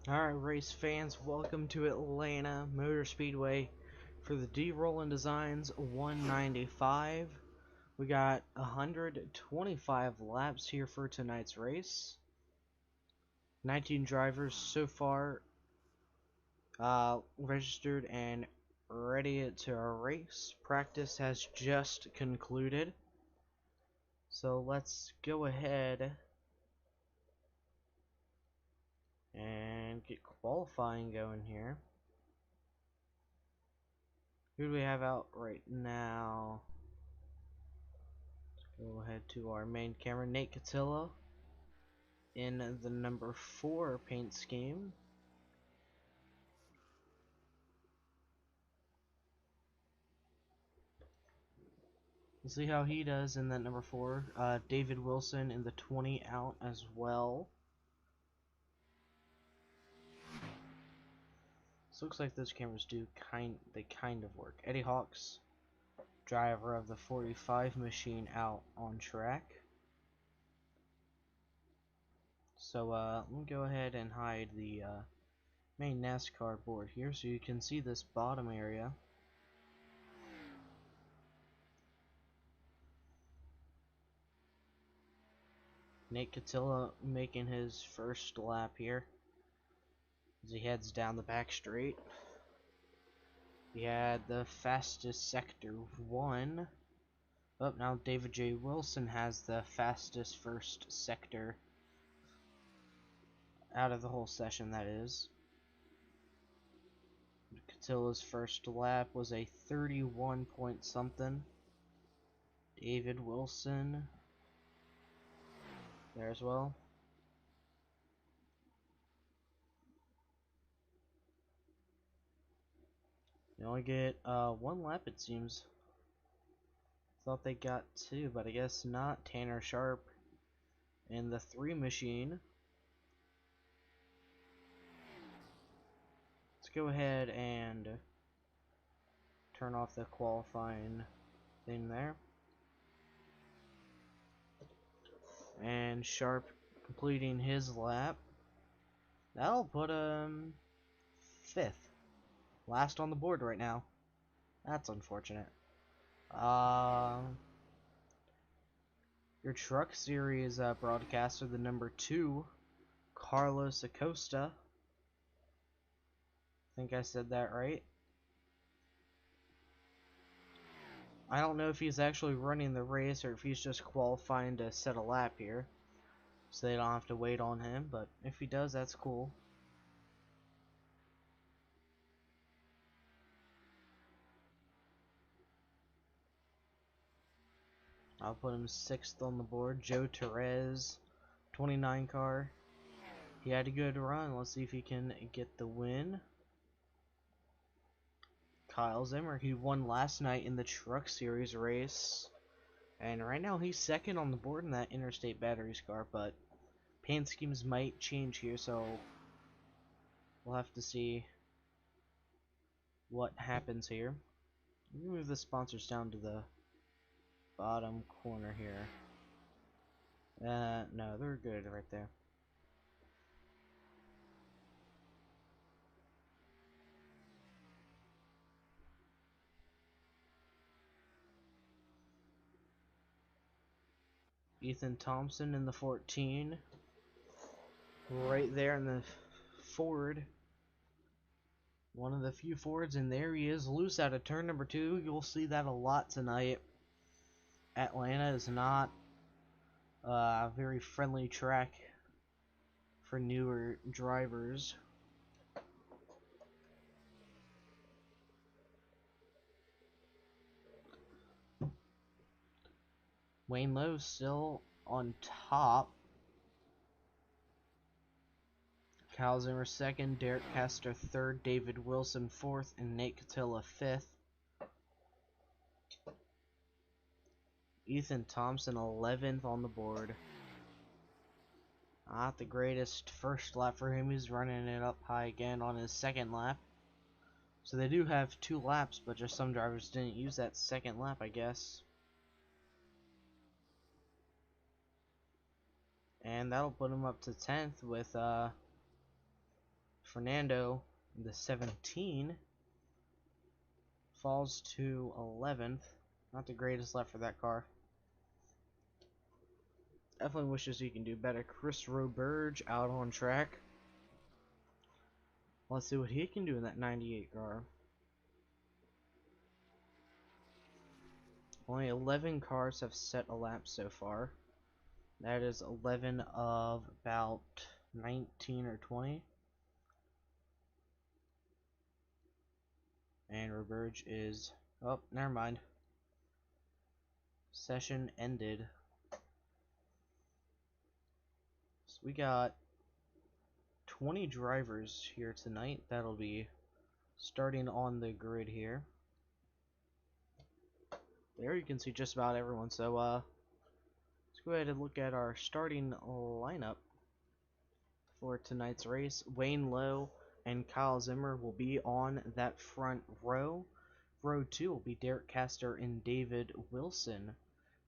Alright, race fans, welcome to Atlanta Motor Speedway for the D-Rollin Designs 195. We got 125 laps here for tonight's race. 19 drivers so far registered and ready to race. Practice has just concluded. So let's go ahead and get qualifying going here. Who do we have out right now? Let's go ahead to our main camera. Nate Catilla in the number 4 paint scheme. We'll see how he does in that number 4. David Wilson in the 20 out as well. So looks like those cameras they kind of work. Eddie Hawks, driver of the 45 machine, out on track. So let me go ahead and hide the main NASCAR board here so you can see this bottom area. Nate Catilla making his first lap here as he heads down the back straight. We had the fastest sector 1. Oh, now David J. Wilson has the fastest first sector out of the whole session, that is. Catilla's first lap was a 31 point something. David Wilson there as well. You only get one lap, it seems. Thought they got 2, but I guess not. Tanner Sharp in the 3 machine. Let's go ahead and turn off the qualifying thing there. And Sharp completing his lap. That'll put him 5th. Last on the board right now. That's unfortunate. Your Truck Series broadcaster, the number 2, Carlos Acosta. I think I said that right. I don't know if he's actually running the race or if he's just qualifying to set a lap here, so they don't have to wait on him, but if he does, that's cool. I'll put him 6th on the board. Joe Torres, 29 car. He had a good run. Let's see if he can get the win. Kyle Zimmer, he won last night in the Truck Series race. And right now he's 2nd on the board in that Interstate Batteries car, but paint schemes might change here, so we'll have to see what happens here. Let me move the sponsors down to the bottom corner here. No, they're good right there. Ethan Thompson in the 14. Right there in the Ford. One of the few Fords, and there he is, loose out of turn number 2. You'll see that a lot tonight. Atlanta is not a very friendly track for newer drivers. Wayne Lowe still on top. Kyle Zimmer 2nd, Derek Castor 3rd, David Wilson 4th, and Nate Catilla 5th. Ethan Thompson 11th on the board. Not the greatest first lap for him. He's running it up high again on his 2nd lap. So they do have 2 laps, but just some drivers didn't use that 2nd lap, I guess. And that'll put him up to 10th with Fernando, the 17, falls to 11th. Not the greatest left for that car. Definitely wishes he can do better. Chris Roberge out on track. Let's see what he can do in that 98 car. Only 11 cars have set a lap so far. That is 11 of about 19 or 20. And Roberge is... oh, never mind. Session ended. So we got 20 drivers here tonight. That'll be starting on the grid here. There you can see just about everyone. So let's go ahead and look at our starting lineup for tonight's race. Wayne Lowe and Kyle Zimmer will be on that front row. Row 2 will be Derek Castor and David Wilson.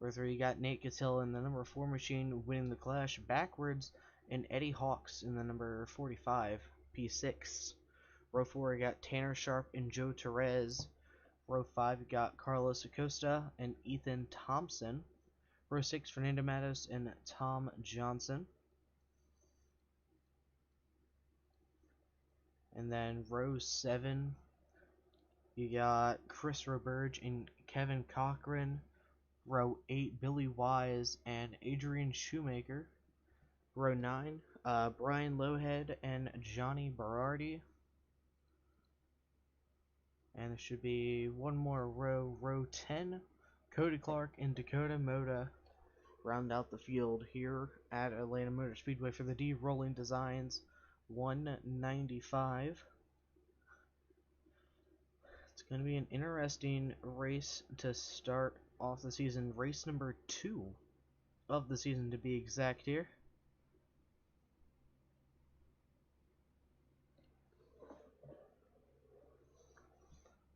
Row 3 you got Nate Cattell in the number 4 machine winning the clash backwards, and Eddie Hawks in the number 45 P6. Row 4 you got Tanner Sharp and Joe Torres. Row 5 you got Carlos Acosta and Ethan Thompson. Row 6 Fernando Matos and Tom Johnson. And then row 7 you got Chris Roberge and Kevin Cochran. Row 8 Billy Wise and Adrian Shoemaker. Row 9 Brian Lowhead and Johnny Berardi. And there should be one more row. Row 10 Cody Clark and Dakota Moda round out the field here at Atlanta Motor Speedway for the D-Rollin Designs 195. It's going to be an interesting race to start off the season. Race number 2 of the season to be exact here.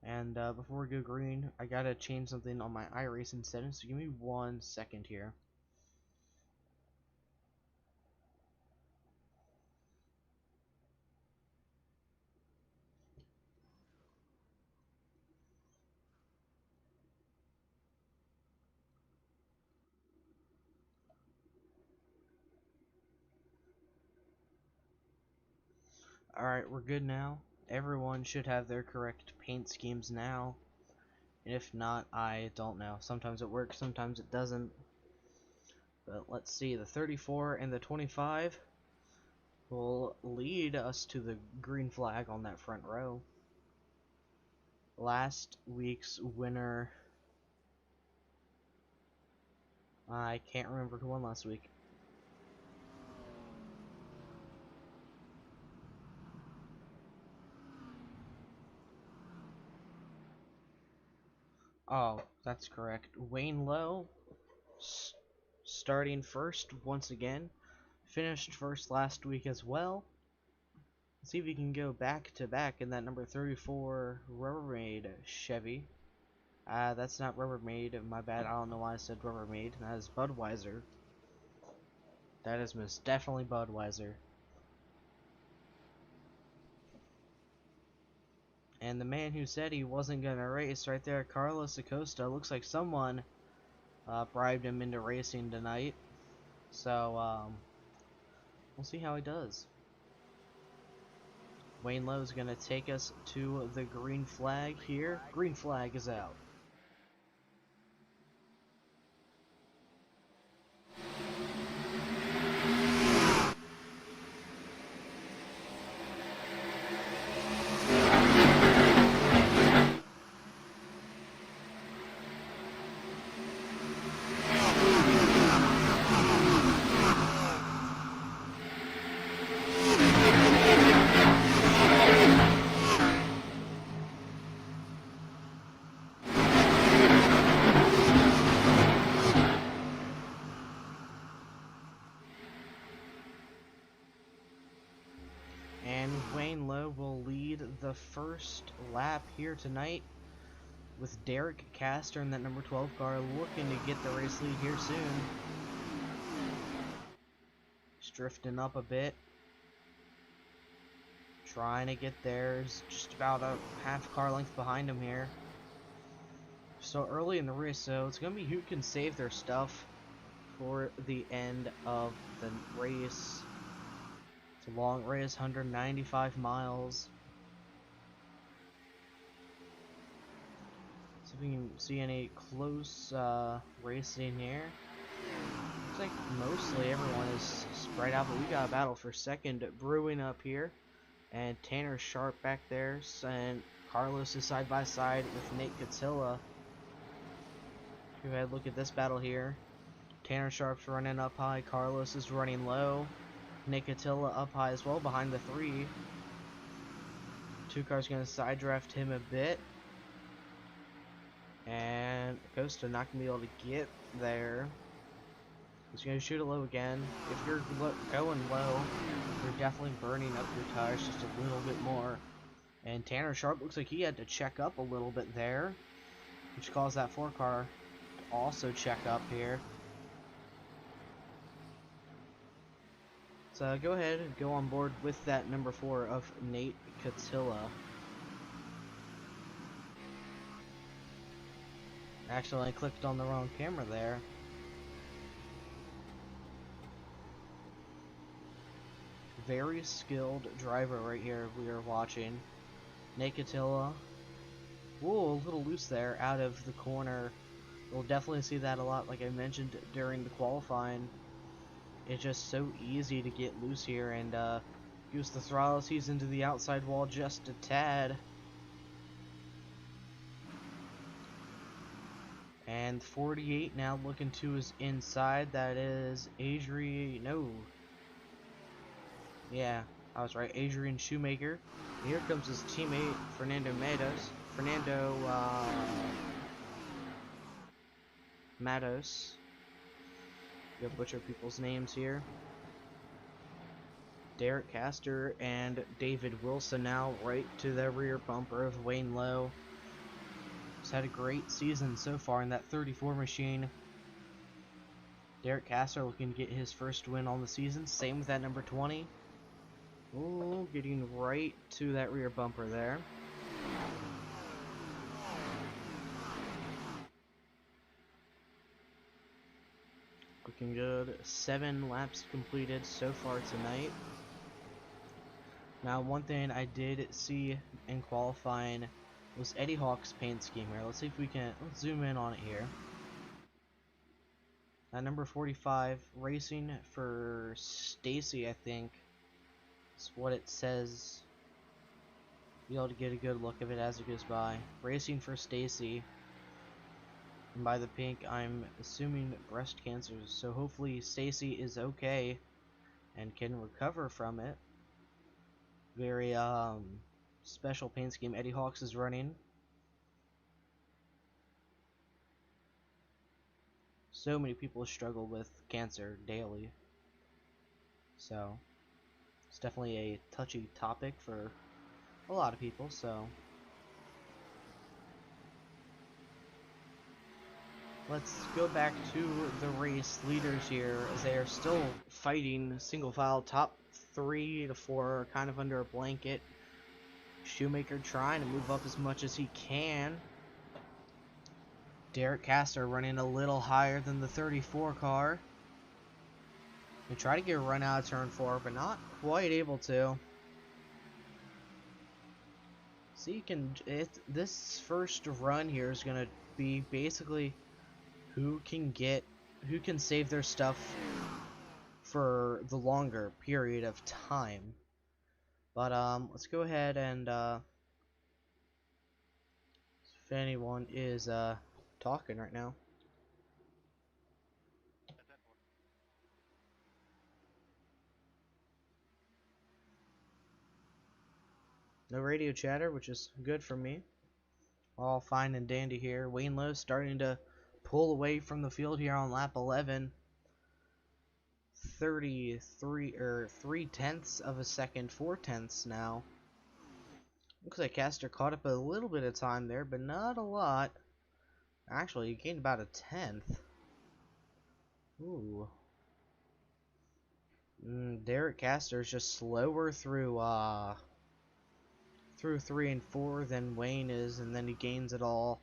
And before we go green, I gotta change something on my iRacing settings, so give me 1 second here. Alright, we're good now. Everyone should have their correct paint schemes now. And if not, I don't know. Sometimes it works, sometimes it doesn't. But let's see, the 34 and the 25 will lead us to the green flag on that front row. Last week's winner, I can't remember who won last week. Oh, that's correct. Wayne Lowe, starting first once again. Finished first last week as well. Let's see if we can go back to back in that number 34 Rubbermaid Chevy. That's not Rubbermaid, my bad. I don't know why I said Rubbermaid. That is Budweiser. That is most definitely Budweiser. And the man who said he wasn't going to race right there, Carlos Acosta, looks like someone bribed him into racing tonight. So, we'll see how he does. Wayne Lowe is going to take us to the green flag here. Green flag is out. Wayne Lowe will lead the first lap here tonight with Derek Castor in that number 12 car looking to get the race lead here soon. He's drifting up a bit, Trying to get there. Is just about a half car length behind him here. So early in the race, so it's going to be who can save their stuff for the end of the race. It's a long race, 195 miles. See if we can see any close racing here. Looks like mostly everyone is spread out, but we got a battle for second brewing up here. And Tanner Sharp back there, and Carlos is side by side with Nate Catilla. Go ahead, look at this battle here. Tanner Sharp's running up high, Carlos is running low. Nate Catilla up high as well behind the 3. Two cars going to side draft him a bit. And Costa not going to be able to get there. He's going to shoot it low again. If you're going low, you're definitely burning up your tires just a little bit more. And Tanner Sharp looks like he had to check up a little bit there, which caused that 4 car to also check up here. So go ahead and go on board with that number 4 of Nate Catilla. Actually, I clicked on the wrong camera there. Very skilled driver right here we are watching. Nate Catilla. Whoa, a little loose there out of the corner. We'll definitely see that a lot, like I mentioned during the qualifying. It's just so easy to get loose here and use the throttle. He's into the outside wall just a tad. And 48 now looking to his inside. That is Adrian. No. Yeah, I was right. Adrian Shoemaker. And here comes his teammate Fernando Matos. Go butcher people's names here. Derek Castor and David Wilson now right to the rear bumper of Wayne Lowe. He's had a great season so far in that 34 machine. Derek Castor looking to get his first win on the season. Same with that number 20. Ooh, getting right to that rear bumper there. Looking good. 7 laps completed so far tonight. Now, one thing I did see in qualifying was Eddie Hawk's paint scheme here. Let's see if we can, let's zoom in on it here. Number 45, racing for Stacy, I think. That's what it says. Be able to get a good look of it as it goes by. Racing for Stacy. And by the pink, I'm assuming breast cancer. So hopefully Stacy is okay and can recover from it. Very special paint scheme Eddie Hawks is running. So many people struggle with cancer daily. So it's definitely a touchy topic for a lot of people, so let's go back to the race leaders here as they are still fighting single file. Top 3 to 4 are kind of under a blanket. Shoemaker trying to move up as much as he can. Derek Castor running a little higher than the 34 car. They try to get a run out of turn 4, but not quite able to. So you can, this first run here is gonna be basically who can save their stuff for the longer period of time. But let's go ahead and if anyone is talking right now. No radio chatter, which is good for me. All fine and dandy here. Wayne Lowe starting to pull away from the field here on lap 11. 33 or 3/10 of a second, 4/10 now. Looks like Castor caught up a little bit of time there, but not a lot. Actually, he gained about a 10th. Ooh. Derek Castor is just slower through through 3 and 4 than Wayne is, and then he gains it all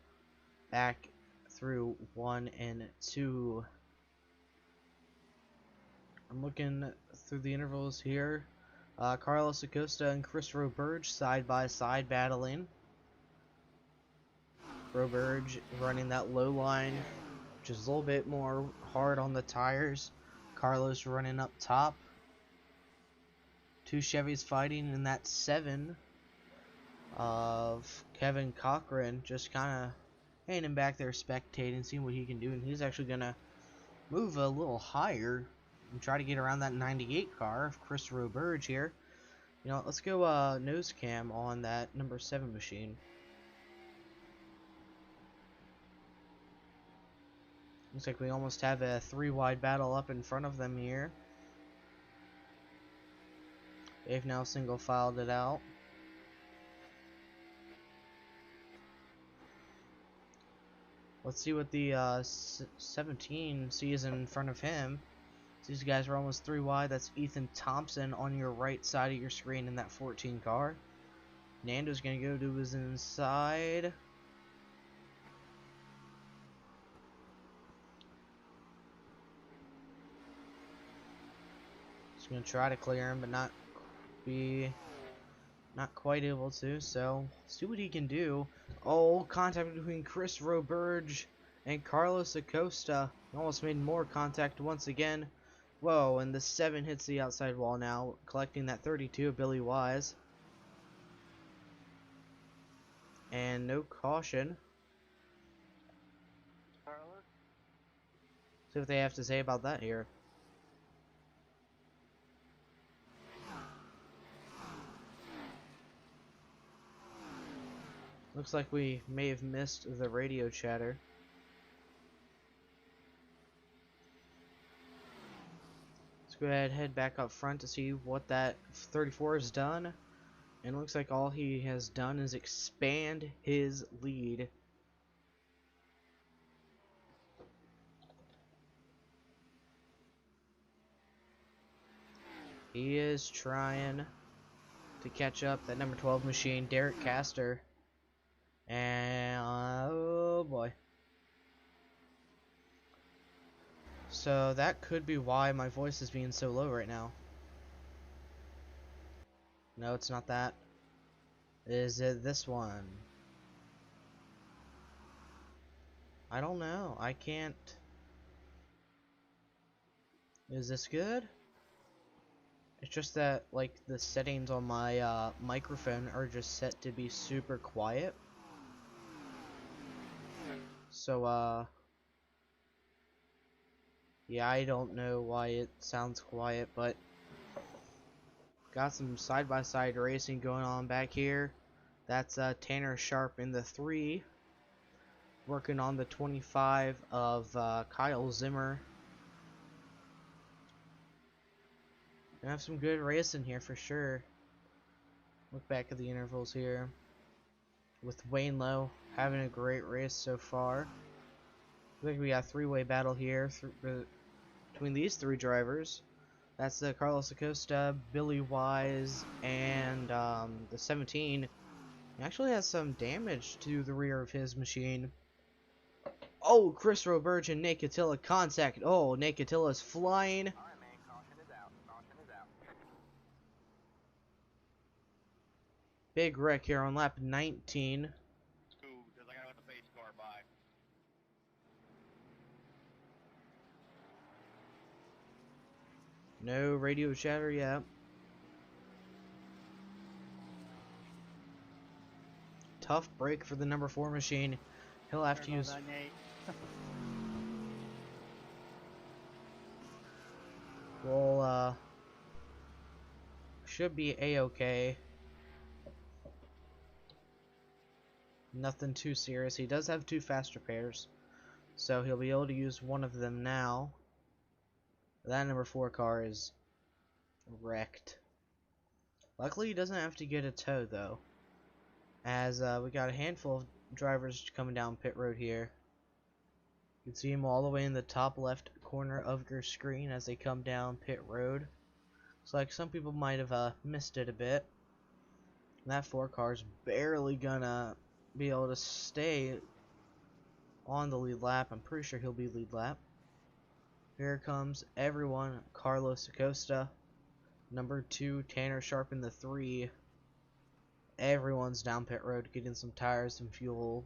back through 1 and 2. I'm looking through the intervals here. Carlos Acosta and Chris Roberge side by side battling. Roberge running that low line, which is a little bit more hard on the tires. Carlos running up top. Two Chevys fighting in that 7 of Kevin Cochran, just kind of hanging back there spectating, seeing what he can do, and he's actually going to move a little higher and try to get around that 98 car of Chris Roberge here. You know, let's go nose cam on that number 7 machine. Looks like we almost have a 3-wide battle up in front of them here. They've now single filed it out. Let's see what the 17 sees in front of him. These guys are almost 3 wide. That's Ethan Thompson on your right side of your screen in that 14 car. Nando's going to go to his inside. He's going to try to clear him, but not quite able to. So, see what he can do. Oh, contact between Chris Roberge and Carlos Acosta. Almost made more contact once again. Whoa, and the 7 hits the outside wall now, collecting that 32 of Billy Wise. And no caution. See what they have to say about that here. Looks like we may have missed the radio chatter. Let's go ahead and head back up front to see what that 34 has done. And it looks like all he has done is expand his lead. He is trying to catch up that number 12 machine, Derek Castor. And oh boy. So that could be why my voice is being so low right now. No, it's not that. Is it this one? I don't know. I can't. Is this good? It's just that, like, the settings on my microphone are just set to be super quiet. So, yeah, I don't know why it sounds quiet, but got some side-by-side racing going on back here. That's Tanner Sharp in the 3, working on the 25 of Kyle Zimmer. Gonna have some good racing here for sure. Look back at the intervals here. With Wayne Lowe having a great race so far. I think we got a 3-way battle here between these 3 drivers. That's the Carlos Acosta, Billy Wise, and the 17. He actually has some damage to the rear of his machine. Oh, Chris Roberge and Nate Catilla contact. Oh, Nate Catilla is flying. All right, man. Caution is out. Caution is out. Big wreck here on lap 19. Because I got the face car by. No radio chatter yet. Tough break for the number 4 machine. He'll have to use. Well, should be a-okay. Nothing too serious. He does have 2 fast repairs, so he'll be able to use one of them now. That number 4 car is wrecked. Luckily, he doesn't have to get a tow, though, as we got a handful of drivers coming down pit road here. You can see them all the way in the top left corner of your screen as they come down pit road. Looks like some people might have missed it a bit. That 4 car's barely gonna be able to stay on the lead lap. I'm pretty sure he'll be lead lap. Here comes everyone. Carlos Acosta, number 2, Tanner Sharp in the 3. Everyone's down pit road getting some tires, some fuel.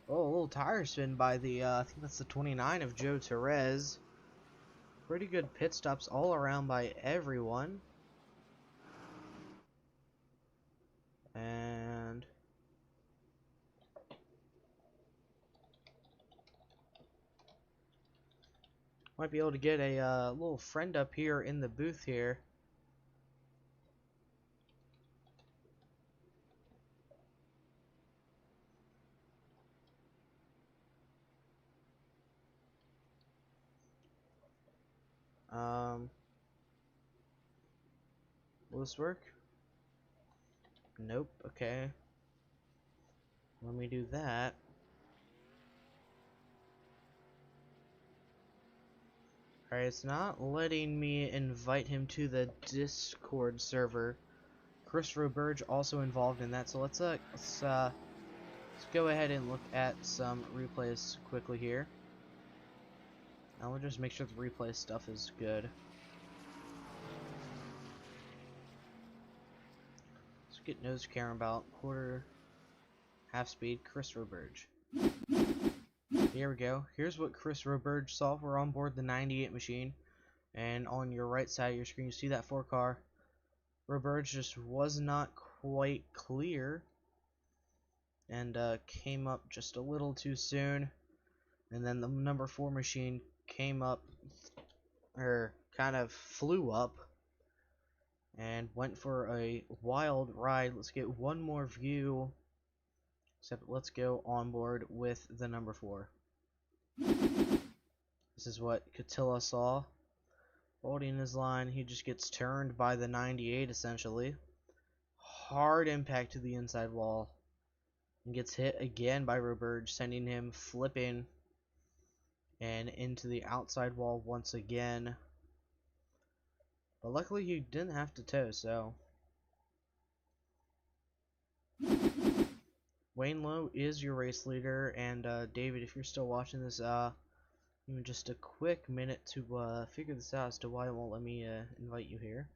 Oh, a little tire spin by the, I think that's the 29 of Joe Torres. Pretty good pit stops all around by everyone. And might be able to get a little friend up here in the booth here. Will this work? Nope. Okay. Let me do that. Alright, it's not letting me invite him to the Discord server. Chris Roberge also involved in that, so let's go ahead and look at some replays quickly here. Now we'll just make sure the replay stuff is good. Let's get nose camera about quarter, half speed, Chris Roberge. Here we go. Here's what Chris Roberge saw. We're on board the 98 machine, and on your right side of your screen you see that 4-car. Roberge just was not quite clear and came up just a little too soon, and then the number 4 machine came up, or kind of flew up and went for a wild ride. Let's get one more view, except let's go on board with the number 4. This is what Catilla saw. Holding his line, he just gets turned by the 98 essentially. Hard impact to the inside wall. And gets hit again by Roberge, sending him flipping and into the outside wall once again. But luckily he didn't have to tow, so. Wayne Lowe is your race leader, and David, if you're still watching this, give me just a quick minute to figure this out as to why it won't let me invite you here.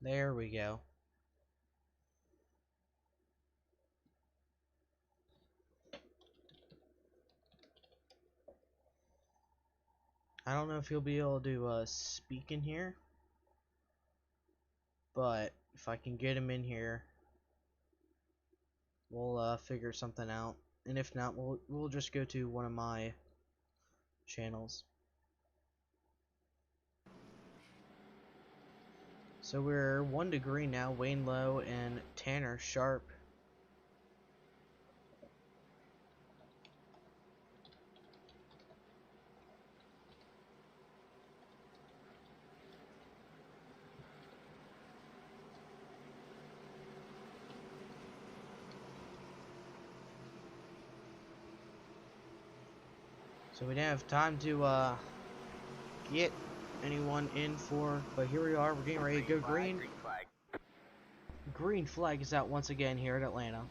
There we go. I don't know if you'll be able to speak in here, but if I can get him in here, we'll figure something out. And if not, we'll just go to one of my channels. So we're 1 to green now. Wayne Lowe and Tanner Sharp. So we didn't have time to get anyone in for, but here we are. We're getting ready to go green. Green flag. Green flag is out once again here at Atlanta.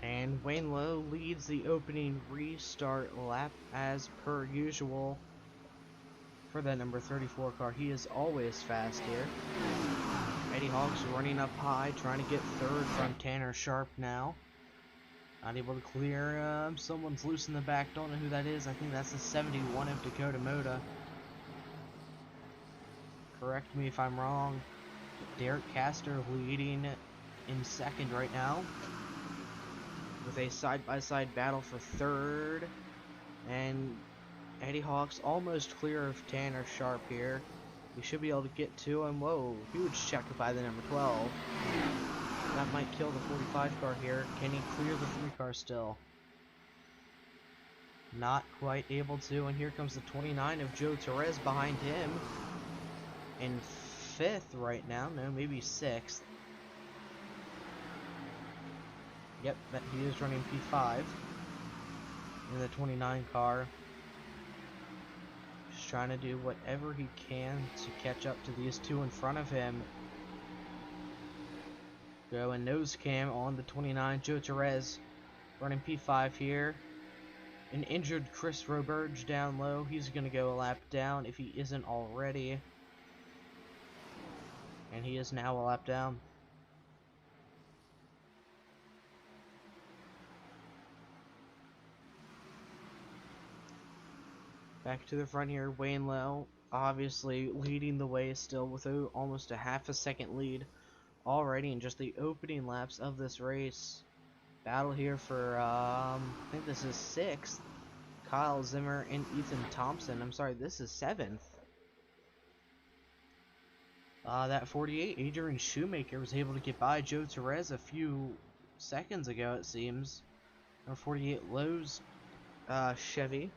And Wayne Lowe leads the opening restart lap as per usual for that number 34 car. He is always fast here. Eddie Hawk's running up high, trying to get third from Tanner Sharp now. Not able to clear. Someone's loose in the back. Don't know who that is. I think that's the 71 of Dakota Moda. correct me if I'm wrong, Derek Castor leading in second right now, with a side-by-side battle for third, and Eddie Hawk's almost clear of Tanner Sharp here. We should be able to get to him. Whoa, huge check by the number 12. That might kill the 45 car here. Can he clear the 3 car still? Not quite able to, and here comes the 29 of Joe Torres behind him. In 5th right now, no, maybe 6th. Yep, that he is running P5 in the 29 car. Just trying to do whatever he can to catch up to these two in front of him. Going nose cam on the 29, Joe Torres running P5 here. An injured Chris Roberge down low. He's going to go a lap down if he isn't already. And he is now a lap down. Back to the front here, Wayne Lowe obviously leading the way still with almost a half a second lead already in just the opening laps of this race. Battle here for, I think this is 6th. Kyle Zimmer and Ethan Thompson. I'm sorry, this is 7th. That 48, Adrian Shoemaker was able to get by Joe Torres a few seconds ago, it seems. Number 48, Lowe's Chevy.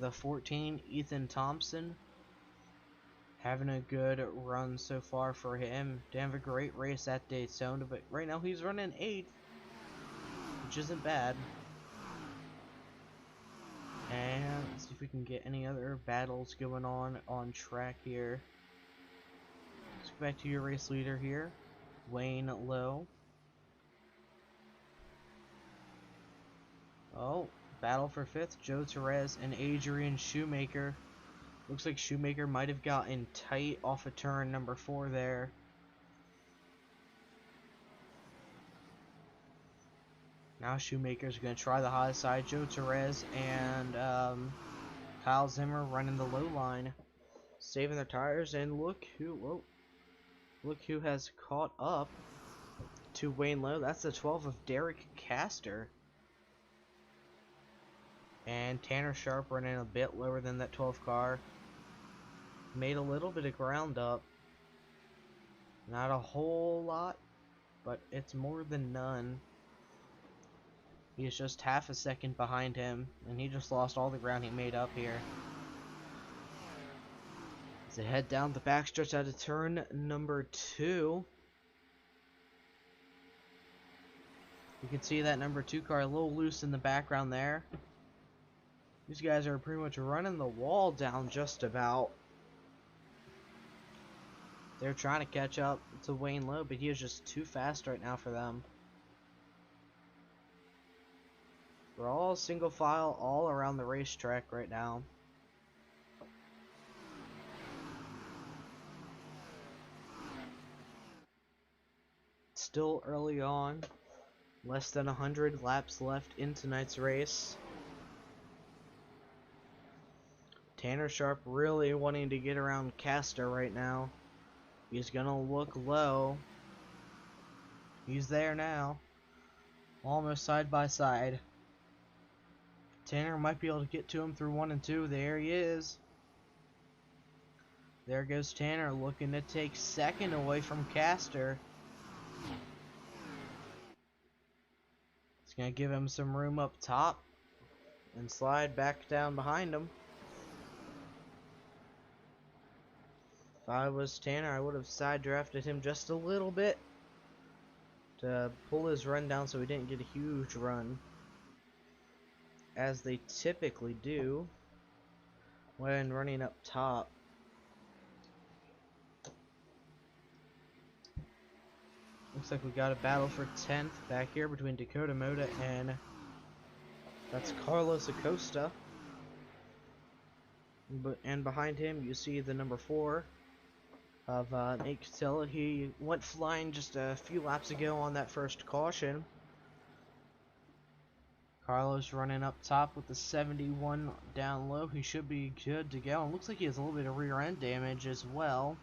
The 14, Ethan Thompson. Having a good run so far for him. Didn't have a great race at Daytona, but right now he's running 8th. Which isn't bad. And let's see if we can get any other battles going on track here. Let's go back to your race leader here, Wayne Lowe. Oh, battle for 5th, Joe Torres and Adrian Shoemaker. Looks like Shoemaker might have gotten tight off of turn number 4 there. Now Shoemaker's going to try the high side. Joe Torres and Kyle Zimmer running the low line, saving their tires. And look who has caught up to Wayne Lowe. That's the 12 of Derek Castor. And Tanner Sharp running a bit lower than that 12 car. Made a little bit of ground up. Not a whole lot, but it's more than none. He is just half a second behind him, and he just lost all the ground he made up here. As they head down the backstretch out of turn number 2. You can see that number 2 car a little loose in the background there. These guys are pretty much running the wall down just about. They're trying to catch up to Wayne Lowe, but he is just too fast right now for them. We're all single file all around the racetrack right now. Still early on. Less than 100 laps left in tonight's race. Tanner Sharp really wanting to get around Castor right now. He's gonna look low. He's there now. Almost side by side. Tanner might be able to get to him through 1 and 2. There he is. There goes Tanner looking to take second away from Castor. It's going to give him some room up top and slide back down behind him. If I was Tanner, I would have side drafted him just a little bit to pull his run down so he didn't get a huge run, as they typically do when running up top. Looks like we got a battle for 10th back here between Dakota Moda and that's Carlos Acosta. And behind him you see the number 4 of Nate Catilla. He went flying just a few laps ago on that first caution. Carlos running up top with the 71 down low. He should be good to go. And looks like he has a little bit of rear end damage as well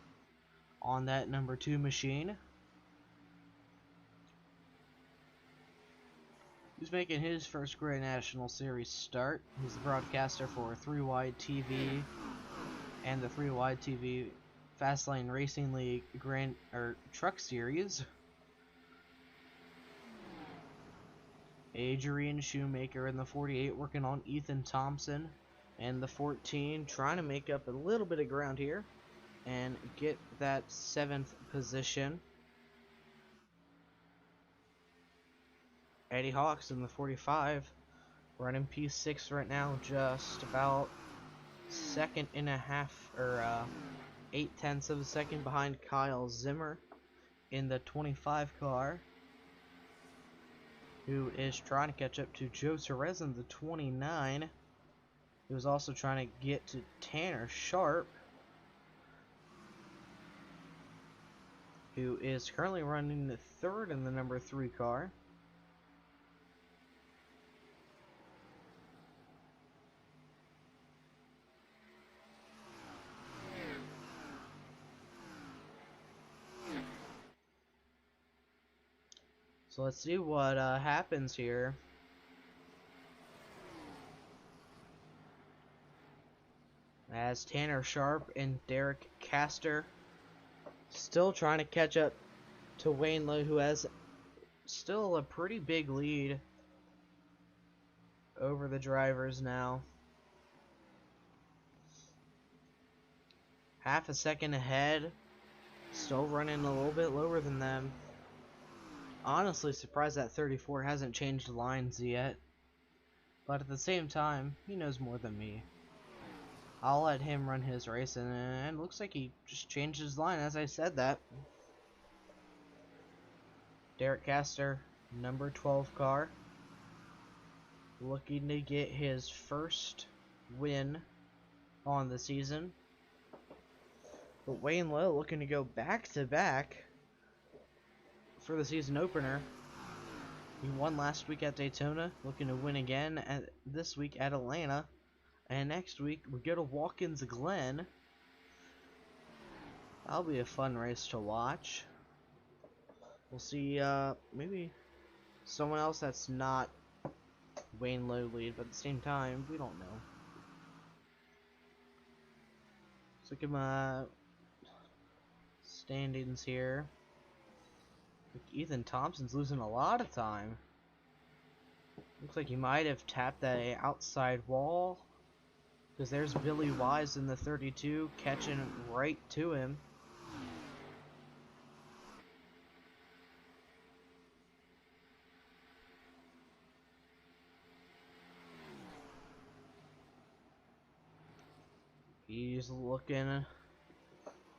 on that number 2 machine. He's making his first Grand National Series start. He's the broadcaster for 3 Wide TV and the 3 Wide TV Fastlane Racing League Truck Series. Adrian Shoemaker in the 48 working on Ethan Thompson, and the 14 trying to make up a little bit of ground here and get that 7th position. Eddie Hawks in the 45 running P6 right now, just about 2.5 or 0.8 of a second behind Kyle Zimmer in the 25 car, who is trying to catch up to Joe Torres in the 29. He was also trying to get to Tanner Sharp, who is currently running the 3rd in the number 3 car. So let's see what happens here. As Tanner Sharp and Derek Castor still trying to catch up to Wayne Lowe, who has still a pretty big lead over the drivers now. Half a second ahead, still running a little bit lower than them. Honestly surprised that 34 hasn't changed lines yet, but at the same time, he knows more than me. I'll let him run his race, and it looks like he just changed his line as I said that. Derek Castor, number 12 car, looking to get his first win on the season. But Wayne Lowe looking to go back-to-back for the season opener. He won last week at Daytona, looking to win again this week at Atlanta. And next week we go to Watkins Glen. That'll be a fun race to watch. We'll see maybe someone else that's not Wayne Lowe lead, but at the same time, we don't know. Let's look at my standings here. Ethan Thompson's losing a lot of time. Looks like he might have tapped that outside wall, because there's Billy Wise in the 32 catching right to him. He's looking.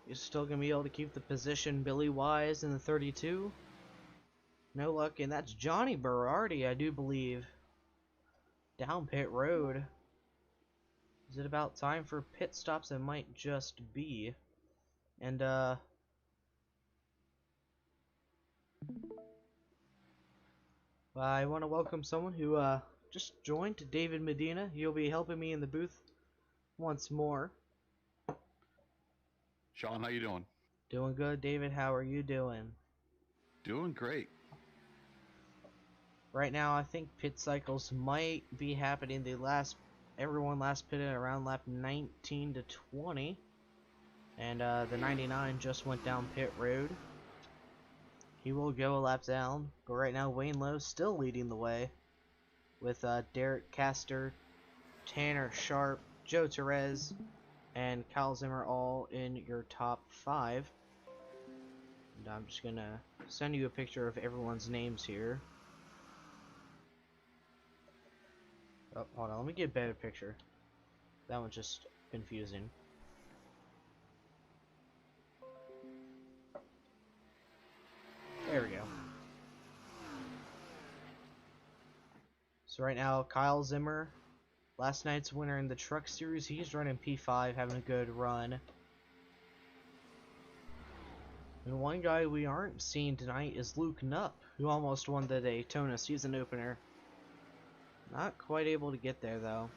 He's still going to be able to keep the position. Billy Wise in the 32. No luck, and that's Johnny Berardi, I do believe. Down pit road. Is it about time for pit stops? It might just be. And, I want to welcome someone who, just joined, David Medina. You'll be helping me in the booth once more. Sean, how you doing? Doing good, David. How are you doing? Doing great. Right now, I think pit cycles might be happening. Everyone last pitted around lap 19 to 20, and the 99 just went down pit road. He will go a lap down, but right now Wayne Lowe still leading the way with Derek Castor, Tanner Sharp, Joe Torres, and Kyle Zimmer all in your top 5. And I'm just gonna send you a picture of everyone's names here. Oh, hold on, let me get a better picture. That one's just confusing. There we go. So right now, Kyle Zimmer, last night's winner in the Truck Series, he's running P5, having a good run. And one guy we aren't seeing tonight is Luke Knupp, who almost won the Daytona season opener. Not quite able to get there though.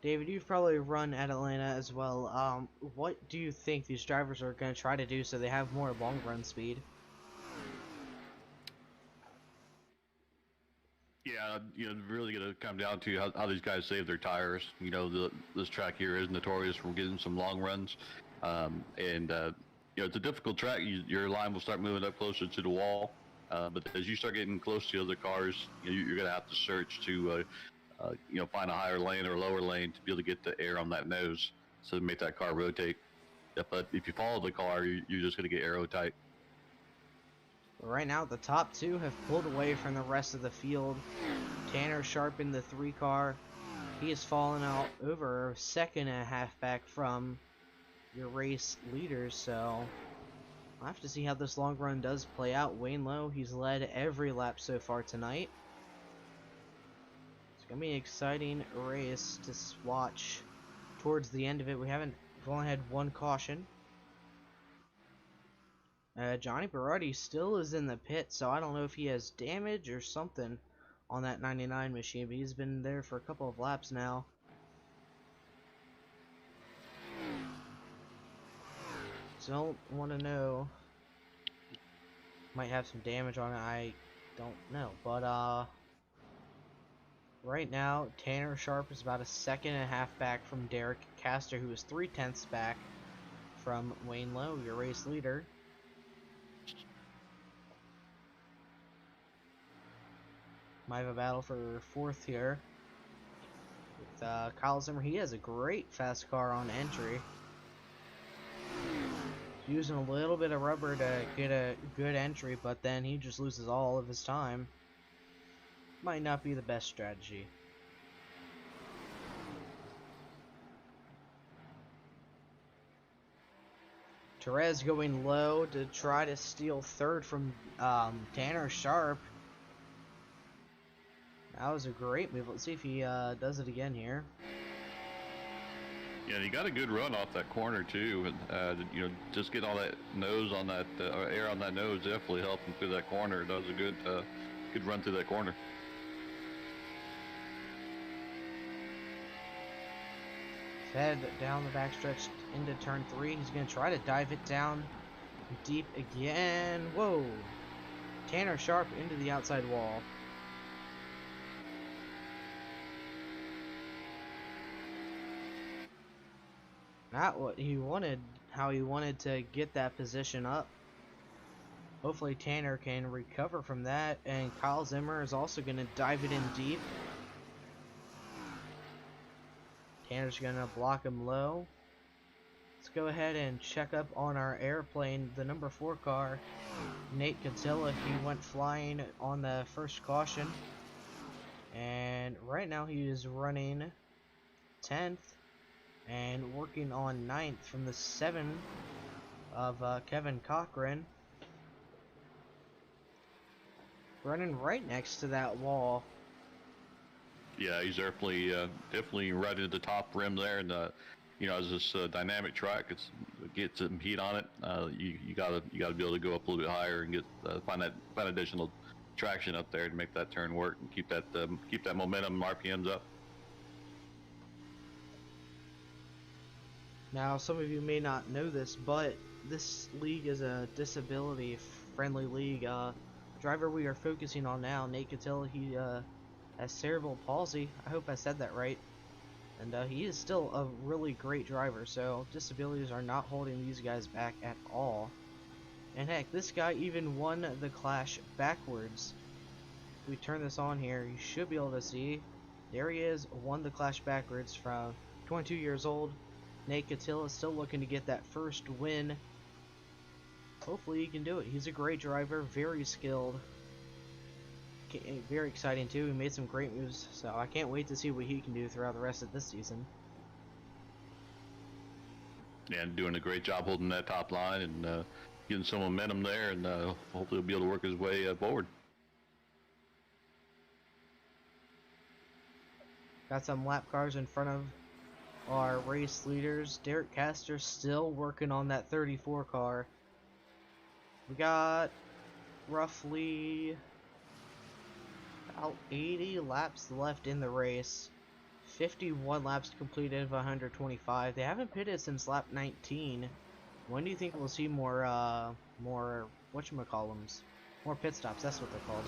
David, you've probably run at Atlanta as well. What do you think these drivers are going to try to do so they have more long run speed? Yeah, really going to come down to how these guys save their tires. This track here is notorious for getting some long runs, and it's a difficult track. Your line will start moving up closer to the wall, but as you start getting close to other cars, you're going to have to search to find a higher lane or a lower lane to be able to get the air on that nose, so to make that car rotate. But if you follow the car, you're just going to get aero tight. Right now, the top two have pulled away from the rest of the field. Tanner Sharp in the 3 car. He has fallen out over a second and a half back from your race leaders, so I'll have to see how this long run does play out. Wayne Lowe, he's led every lap so far tonight. It's going to be an exciting race to watch towards the end of it. We've only had 1 caution. Johnny Berardi still is in the pit, so I don't know if he has damage or something on that 99 machine, but he's been there for a couple of laps now. Don't want to know. Might have some damage on it, I don't know. But right now, Tanner Sharp is about a second and a half back from Derek Castor, who is 3/10 back from Wayne Lowe, your race leader. Might have a battle for 4th here with Kyle Zimmer. He has a great fast car on entry. Using a little bit of rubber to get a good entry, but then he just loses all of his time. Might not be the best strategy. Therese going low to try to steal 3rd from Tanner Sharp. That was a great move. Let's see if he does it again here. Yeah, he got a good run off that corner too, and just getting all that nose on that air on that nose definitely helped him through that corner. It was a good run through that corner. Head down the backstretch into turn 3. He's going to try to dive it down deep again. Whoa! Tanner Sharp into the outside wall. Not what he wanted, how he wanted to get that position up. Hopefully Tanner can recover from that, and Kyle Zimmer is also going to dive it in deep. Tanner's going to block him low. Let's go ahead and check up on our airplane, the number 4 car. Nate Catilla, he went flying on the first caution. And right now he is running 10th. And working on 9th from the 7 of Kevin Cochran. Running right next to that wall. Yeah, he's definitely right at the top rim there, and as this dynamic track, it gets some heat on it. You gotta be able to go up a little bit higher and get find additional traction up there to make that turn work and keep that momentum RPMs up. Now, some of you may not know this, but this league is a disability-friendly league. The driver we are focusing on now, Nate Catilla, he has cerebral palsy. I hope I said that right. And he is still a really great driver, so disabilities are not holding these guys back at all. And heck, this guy even won the Clash backwards. If we turn this on here, you should be able to see. There he is, won the Clash backwards from 22 years old. Nate Catilla is still looking to get that first win. Hopefully he can do it. He's a great driver, very skilled. Very exciting too. He made some great moves, so I can't wait to see what he can do throughout the rest of this season. Yeah, and doing a great job holding that top line and getting some momentum there, and hopefully he'll be able to work his way forward. Got some lap cars in front of our race leaders. Derek Castor still working on that 34 car. We got roughly about 80 laps left in the race. 51 laps completed of 125. They haven't pitted since lap 19. When do you think we'll see more whatchamacallums? More pit stops, that's what they're called.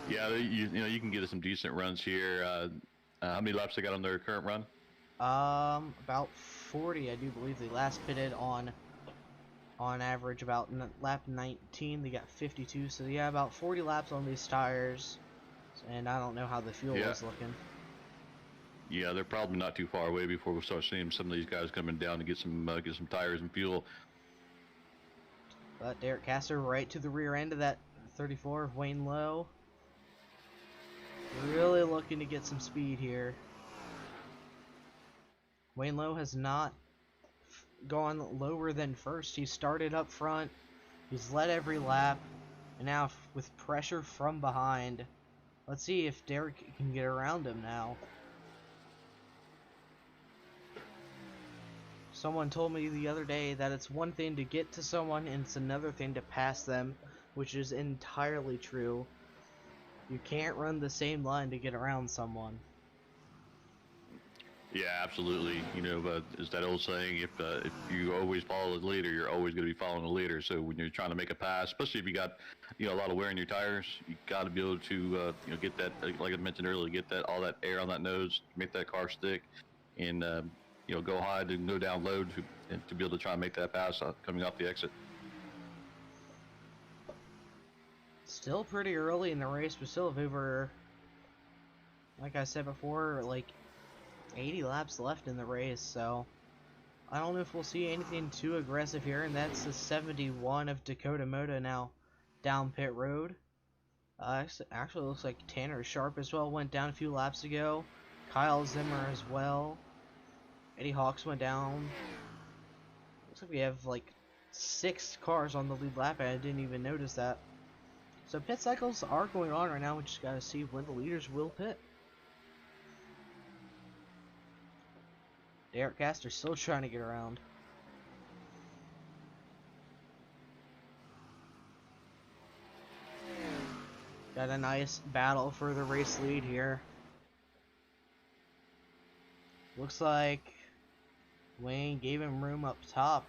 Yeah, you know you can get some decent runs here. How many laps they got on their current run? About 40, I do believe. They last pitted on average about lap 19. They got 52, so yeah, about 40 laps on these tires. And I don't know how the fuel is looking. Yeah, they're probably not too far away before we start seeing some of these guys coming down to get some tires and fuel. But Derek Castor right to the rear end of that 34 of Wayne Lowe. Really looking to get some speed here. Wayne Lowe has not gone lower than first. He started up front. He's led every lap. And now with pressure from behind, let's see if Derek can get around him now. Someone told me the other day that it's one thing to get to someone and it's another thing to pass them, which is entirely true. You can't run the same line to get around someone. Yeah, absolutely. You know, but it's that old saying: if you always follow the leader, you're always going to be following the leader. So when you're trying to make a pass, especially if you got a lot of wear in your tires, you got to be able to get that, like I mentioned earlier, get that all that air on that nose, make that car stick, and go high and go down low to be able to try and make that pass coming off the exit. Still pretty early in the race. We still have over, like I said before, like 80 laps left in the race, so I don't know if we'll see anything too aggressive here. And that's the 71 of Dakota Moto now down pit road. Actually looks like Tanner Sharp as well went down a few laps ago. Kyle Zimmer as well. Eddie Hawks went down. Looks like we have like 6 cars on the lead lap, and I didn't even notice that. So pit cycles are going on right now. We just gotta see when the leaders will pit. Derek Castor still trying to get around. Got a nice battle for the race lead here. Looks like Wayne gave him room up top.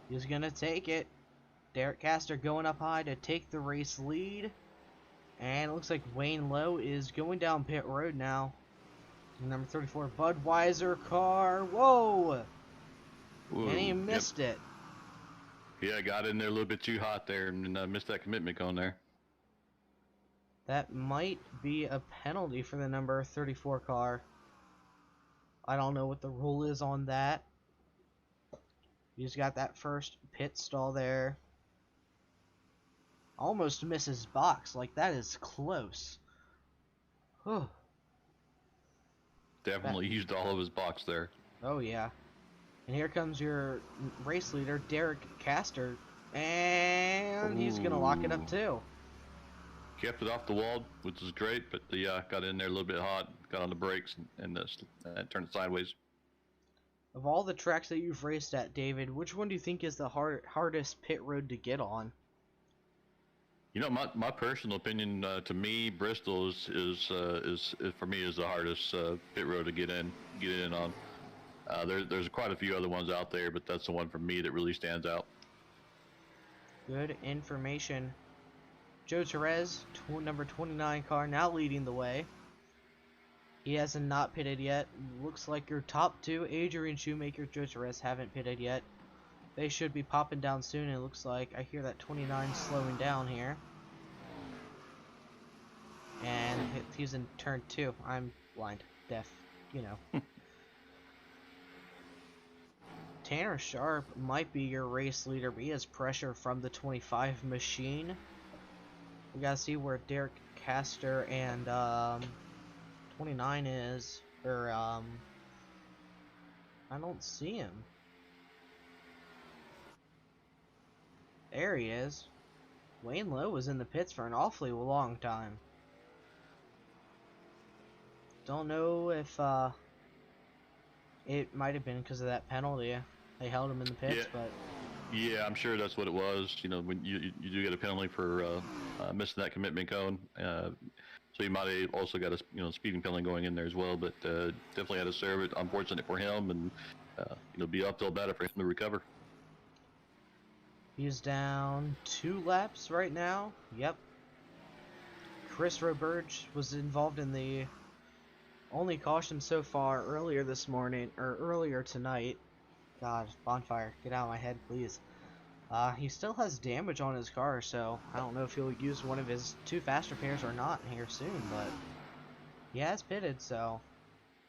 He's gonna take it. Derek Castor going up high to take the race lead. And it looks like Wayne Lowe is going down pit road now. Number 34 Budweiser car. Whoa! Ooh, And he missed it. Yeah, got in there a little bit too hot there and missed that commitment going there. That might be a penalty for the number 34 car. I don't know what the rule is on that. He's got that first pit stall there. Almost misses box. Like, that is close. Whew. Definitely used all of his box there. Oh, yeah. And here comes your race leader, Derek Castor. And he's going to lock it up, too. Kept it off the wall, which is great, but got in there a little bit hot, got on the brakes, and turned it sideways. Of all the tracks that you've raced at, David, which one do you think is the hardest pit road to get on? You know, my personal opinion, to me, Bristol is for me is the hardest pit road to get in on. There's quite a few other ones out there, but that's the one for me that really stands out. Good information. Joe Torres, number 29 car, now leading the way. He hasn't not pitted yet. Looks like your top 2, Adrian Shoemaker, Joe Torres, haven't pitted yet. They should be popping down soon. It looks like I hear that 29 slowing down here. And he's in turn 2. I'm blind, deaf, you know. Tanner Sharp might be your race leader, but he has pressure from the 25 machine. We gotta see where Derek Castor and 29 is. Or I don't see him. There he is. Wayne Lowe was in the pits for an awfully long time. Don't know if it might have been because of that penalty. They held him in the pits, Yeah. but Yeah, I'm sure that's what it was. You know, when you do get a penalty for missing that commitment cone, so you might have also got a speeding penalty going in there as well. But definitely had to serve it. Unfortunate for him, and be uphill battle for him to recover. he's down 2 laps right now. Yep. Chris Roberge was involved in the only caution so far earlier this morning, or earlier tonight. God, bonfire, get out of my head, please. He still has damage on his car, so I don't know if he'll use one of his 2 fast repairs or not here soon, but he has pitted, so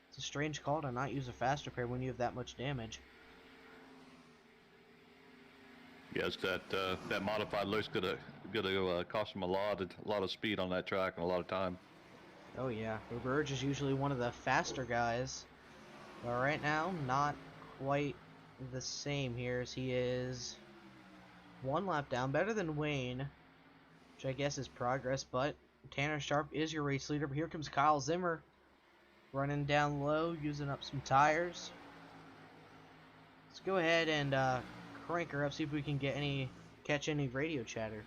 it's a strange call to not use a fast repair when you have that much damage. Yeah, it's that modified looks gonna cost him a lot of speed on that track and a lot of time. Oh yeah, Roberge is usually one of the faster guys, but right now, not quite the same here, as he is 1 lap down, better than Wayne, which I guess is progress, but Tanner Sharp is your race leader. But here comes Kyle Zimmer, running down low, using up some tires. Let's go ahead and crank her up, see if we can catch any radio chatter.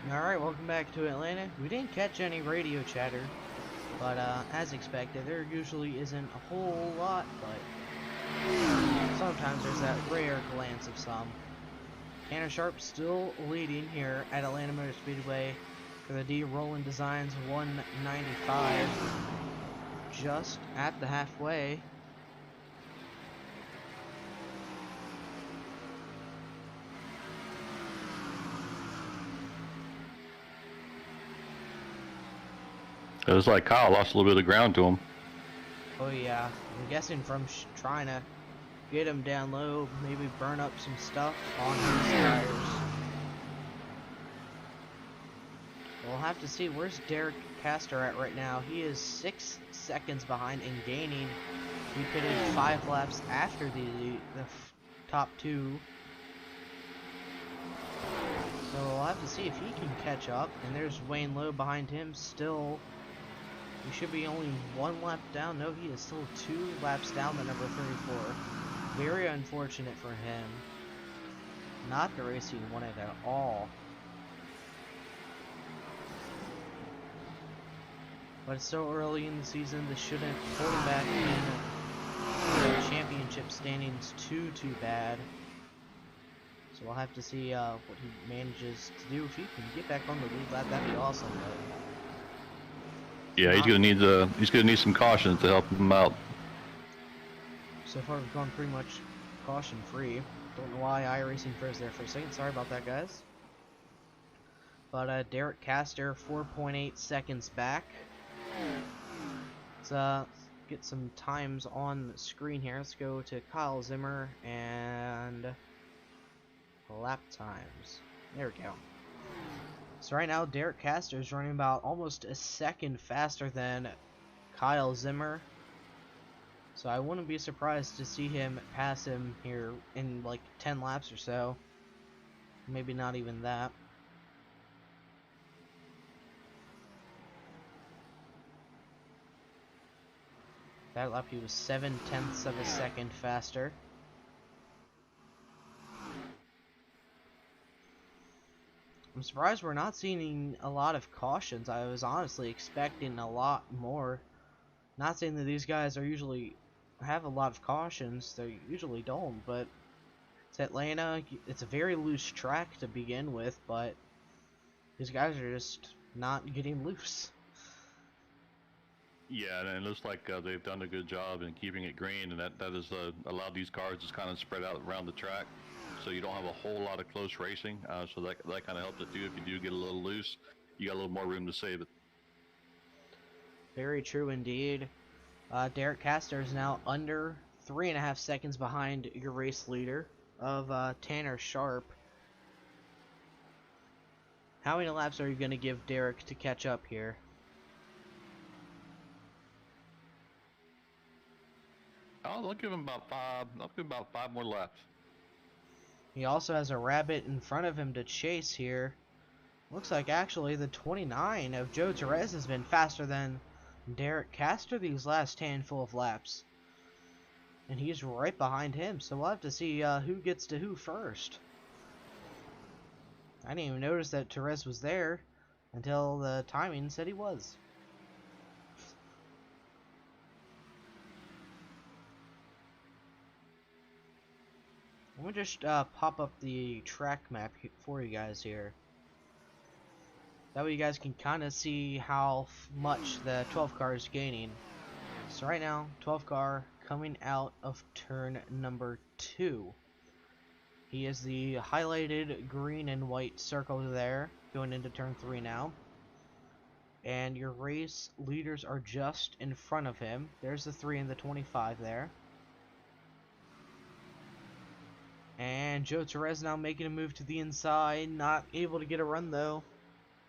Alright, welcome back to Atlanta. We didn't catch any radio chatter, but as expected, there usually isn't a whole lot, but sometimes there's that rare glance of some. Tanner Sharp still leading here at Atlanta Motor Speedway for the D-Rollin Designs 195, just at the halfway. It was like Kyle lost a little bit of ground to him. Oh yeah, I'm guessing from trying to get him down low, maybe burn up some stuff on his tires. We'll have to see. Where's Derek Castor at right now? He is 6 seconds behind and gaining. He pitted 5 laps after the top 2. So we'll have to see if he can catch up. And there's Wayne Lowe behind him still. He should be only 1 lap down. No, he is still 2 laps down the number 34. Very unfortunate for him. Not the race he wanted at all. But it's so early in the season, this shouldn't hold him back in the championship standings too bad. So we'll have to see what he manages to do. If he can get back on the lead lap, that'd be awesome. But yeah, he's gonna need some caution to help him out. so far we've gone pretty much caution free. Don't know why iRacing froze there for a second. Sorry about that, guys. But Derek Castor 4.8 seconds back. Let's get some times on the screen here. Let's go to Kyle Zimmer and lap times. There we go. So right now, Derek Castor is running about almost a second faster than Kyle Zimmer. So I wouldn't be surprised to see him pass him here in like 10 laps or so. Maybe not even that. That lap he was 7/10 of a second faster. I'm surprised we're not seeing a lot of cautions. I was honestly expecting a lot more. Not saying that these guys are usually have a lot of cautions. They usually don't, but it's Atlanta. It's a very loose track to begin with, but these guys are just not getting loose. Yeah, and it looks like they've done a good job in keeping it green, and that has allowed these cars to kind of spread out around the track, so you don't have a whole lot of close racing. So that kind of helps it too. If you do get a little loose, you got a little more room to save it. Very true indeed. Derek Castor is now under 3.5 seconds behind your race leader of Tanner Sharp. How many laps are you going to give Derek to catch up here? I'll give him about 5. I'll give him about 5 more laps. He also has a rabbit in front of him to chase here. Looks like actually the 29 of Joe Torres has been faster than Derek Castor these last handful of laps. And he's right behind him, so we'll have to see who gets to who first. I didn't even notice that Torres was there until the timing said he was. Let me just pop up the track map for you guys here. That way you guys can kind of see how much the 12 car is gaining. So right now, 12 car coming out of turn number 2. He is the highlighted green and white circle there, going into turn 3 now. And your race leaders are just in front of him. There's the 3 and the 25 there. And Joe Torres now making a move to the inside, not able to get a run though.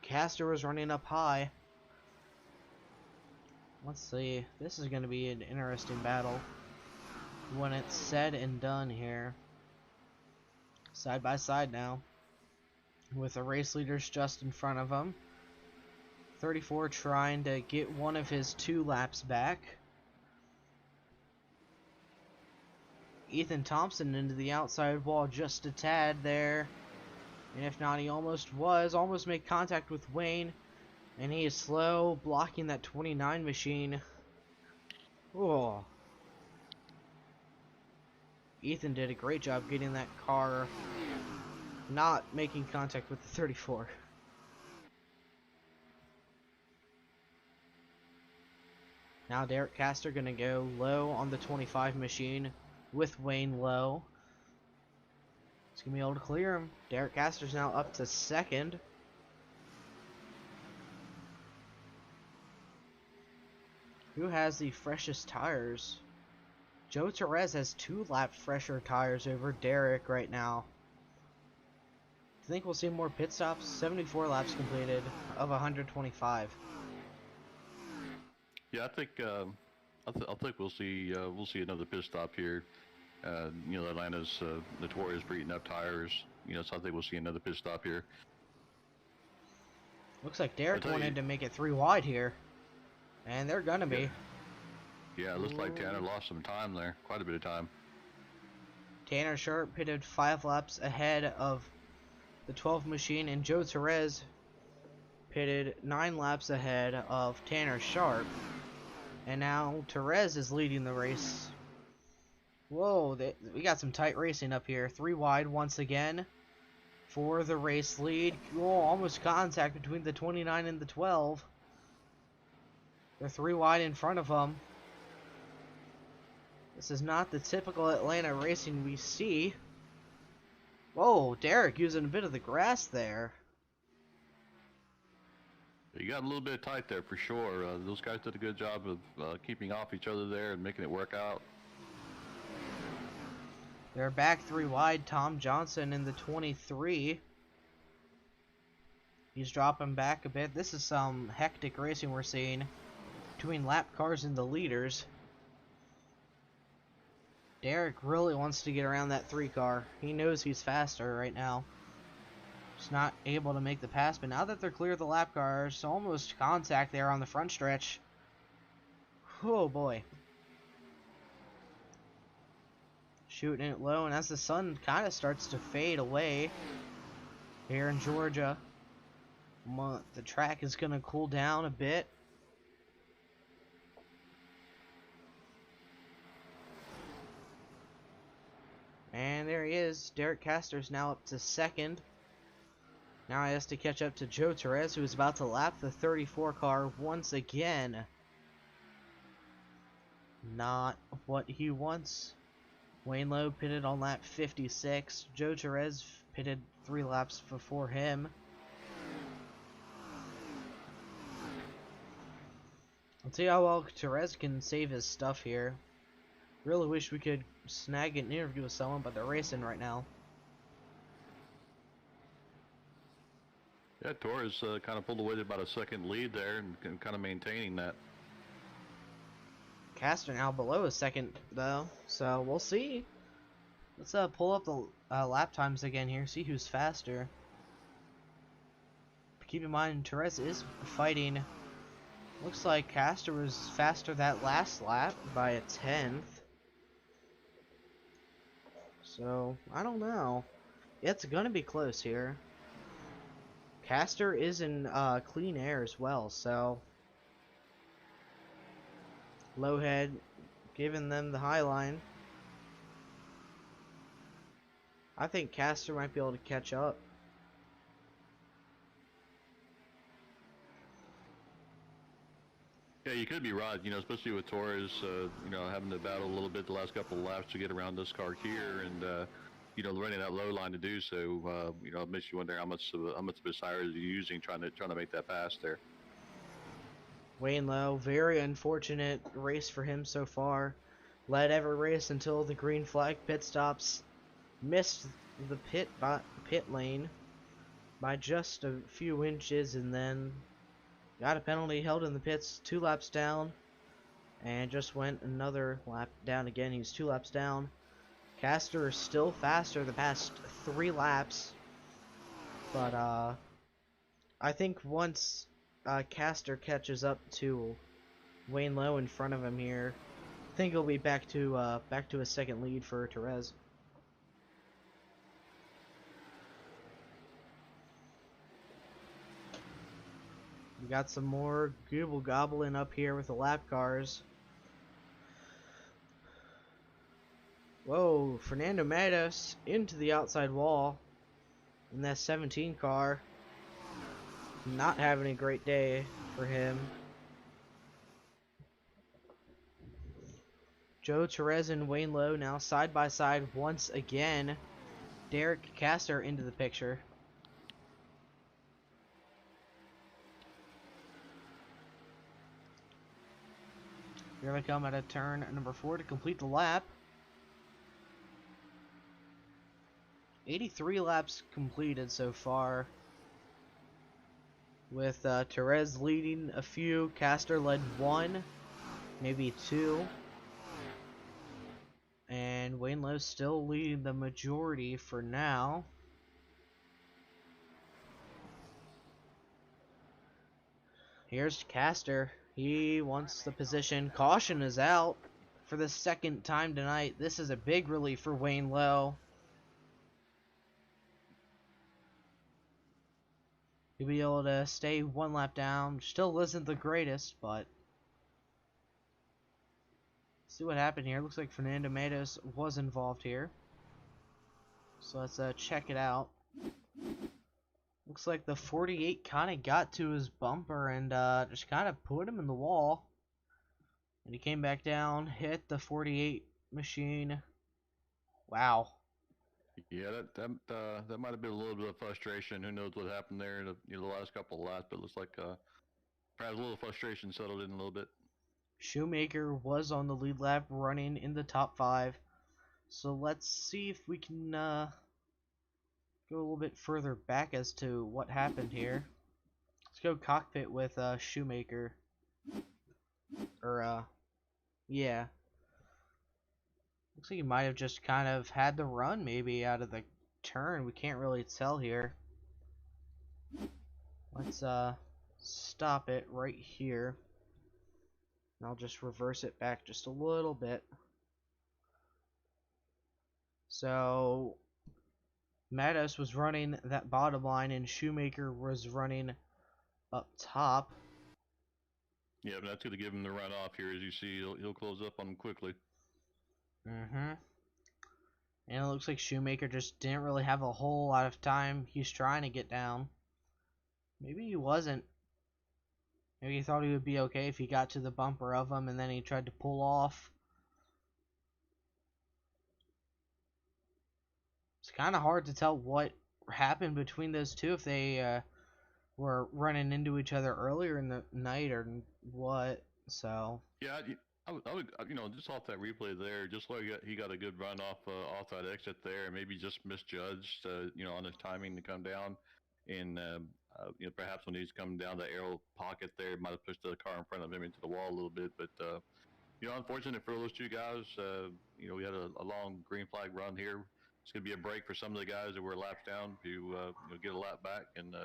Castor was running up high. Let's see, this is going to be an interesting battle when it's said and done here. Side by side now, with the race leaders just in front of him. 34 trying to get one of his 2 laps back. Ethan Thompson into the outside wall just a tad there. And if not, he almost made contact with Wayne. And he is slow, blocking that 29 machine. Oh. Ethan did a great job getting that car not making contact with the 34. Now Derek Castor gonna go low on the 25 machine with Wayne low. He's gonna be able to clear him. Derek Castor's now up to second. Who has the freshest tires? Joe Torres has 2 laps fresher tires over Derek right now. I think we'll see more pit stops. 74 laps completed of 125. Yeah, I think we'll see another pit stop here. You know, Atlanta's notorious for eating up tires. You know, so I think we'll see another pit stop here. Looks like Derek wanted to make it 3 wide here, and they're gonna be. Yeah, it looks like Tanner lost some time there, quite a bit of time. Tanner Sharp pitted 5 laps ahead of the 12 machine, and Joe Torres pitted 9 laps ahead of Tanner Sharp. And now Torres is leading the race. Whoa, we got some tight racing up here. 3 wide once again for the race lead. Whoa, almost contact between the 29 and the 12. They're 3 wide in front of them. This is not the typical Atlanta racing we see. Whoa, Derek using a bit of the grass there. You got a little bit tight there for sure. Those guys did a good job of keeping off each other there and making it work out. They're back 3 wide. Tom Johnson in the 23. He's dropping back a bit. This is some hectic racing we're seeing between lap cars and the leaders. Derek really wants to get around that 3 car. He knows he's faster right now. Just not able to make the pass, but now that they're clear of the lap cars, almost contact there on the front stretch. Oh boy. Shooting it low, and as the sun kind of starts to fade away here in Georgia, The track is going to cool down a bit. And there he is. Derek Caster's now up to second. Now he has to catch up to Joe Torres, who is about to lap the 34 car once again. Not what he wants. Wayne Lowe pitted on lap 56. Joe Torres pitted 3 laps before him. I'll see how well Torres can save his stuff here. Really wish we could snag an interview with someone, but they're racing right now. Yeah, Torres kind of pulled away to about a second lead there and kind of maintaining that. Caster now below a second though, so we'll see. Let's pull up the lap times again here, see who's faster. Keep in mind, Torres is fighting. Looks like Caster was faster that last lap by a 10th. So, I don't know. It's gonna be close here. Caster is in clean air as well, so Lowhead giving them the high line. I think Caster might be able to catch up. Yeah, you could be right, you know, especially with Torres, you know, having to battle a little bit the last couple of laps to get around this car here, and you know, running that low line to do so. You know, it makes you wonder how much of his tire is he using trying to make that pass there. Wayne Lowe, very unfortunate race for him so far. Led every race until the green flag pit stops. Missed the pit lane by just a few inches, and then got a penalty, held in the pits 2 laps down, and just went another lap down again. He's 2 laps down. Caster is still faster the past 3 laps, but I think once Caster catches up to Wayne Lowe in front of him here, I think he'll be back to a second lead for Torres. We got some more gobble gobbling up here with the lap cars. Whoa, Fernando Matos into the outside wall in that 17 car. Not having a great day for him. Joe Torres and Wayne Lowe now side by side once again. Derek Caster into the picture. Here we come at a turn number 4 to complete the lap. 83 laps completed so far, with Torres leading a few. Caster led 1, maybe 2, and Wayne Lowe still leading the majority for now. Here's Caster. He wants the position. Caution is out for the second time tonight. This is a big relief for Wayne Lowe. He'll be able to stay 1 lap down. Still isn't the greatest, but see what happened here. Looks like Fernando Matos was involved here. So let's check it out. Looks like the 48 kind of got to his bumper and just kind of put him in the wall. And he came back down, hit the 48 machine. Wow. Yeah, that might have been a little bit of frustration. Who knows what happened there in the last couple of laps, but it looks like perhaps a little frustration settled in a little bit. Shoemaker was on the lead lap running in the top 5. So let's see if we can go a little bit further back as to what happened here. Let's go cockpit with Shoemaker. Or yeah. Looks like he might have just kind of had the run maybe out of the turn. We can't really tell here. Let's stop it right here. And I'll just reverse it back just a little bit. So Matos was running that bottom line and Shoemaker was running up top. Yeah, but that's going to give him the run off here. As you see, he'll close up on him quickly. Mm-hmm. And it looks like Shoemaker just didn't really have a whole lot of time. He's trying to get down. Maybe he wasn't. Maybe he thought he would be okay if he got to the bumper of him and then he tried to pull off. It's kind of hard to tell what happened between those two, if they were running into each other earlier in the night or what. So Yeah, I would, just off that replay there, just like he got a good run off that exit there, and maybe just misjudged, on his timing to come down, and perhaps when he's coming down the arrow pocket there, might have pushed the car in front of him into the wall a little bit, but unfortunate for those two guys. We had a long green flag run here. It's going to be a break for some of the guys that were laps down to get a lap back and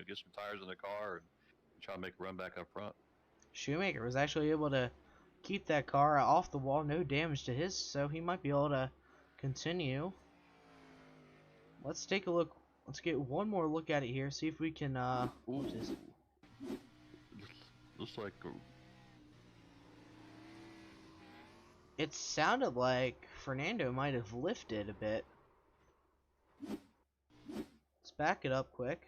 get some tires in the car and try to make a run back up front. Shoemaker was actually able to keep that car off the wall, no damage to his, so he might be able to continue. Let's take a look. Let's get one more look at it here, see if we can Ooh. Looks like it sounded like Fernando might have lifted a bit. Let's back it up quick.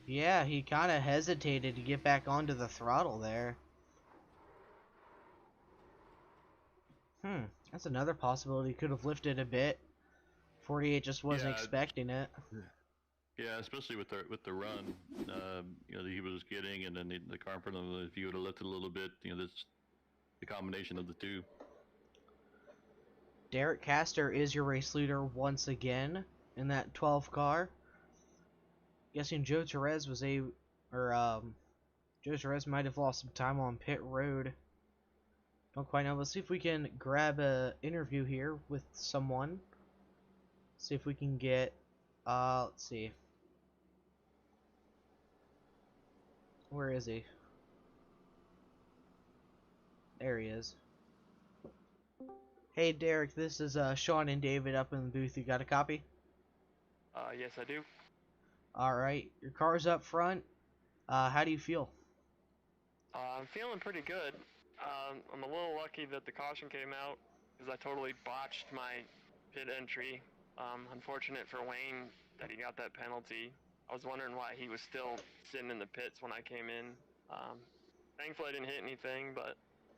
Yeah, he kind of hesitated to get back onto the throttle there. That's another possibility. He could have lifted a bit. 48 just wasn't expecting it. Yeah, especially with the run, that he was getting, and then the car in front of him. If he would have lifted a little bit, that's the combination of the two. Derek Castor is your race leader once again in that 12 car. Guessing Joe Torres was Joe Torres might have lost some time on pit road. Don't quite know. Let's see if we can grab a interview here with someone. See if we can get, let's see. Where is he? There he is. Hey Derek, this is Sean and David up in the booth. You got a copy? Yes, I do. Alright, your car's up front. How do you feel? I'm feeling pretty good. I'm a little lucky that the caution came out because I totally botched my pit entry. Unfortunate for Wayne that he got that penalty. I was wondering why he was still sitting in the pits when I came in. Thankfully I didn't hit anything, but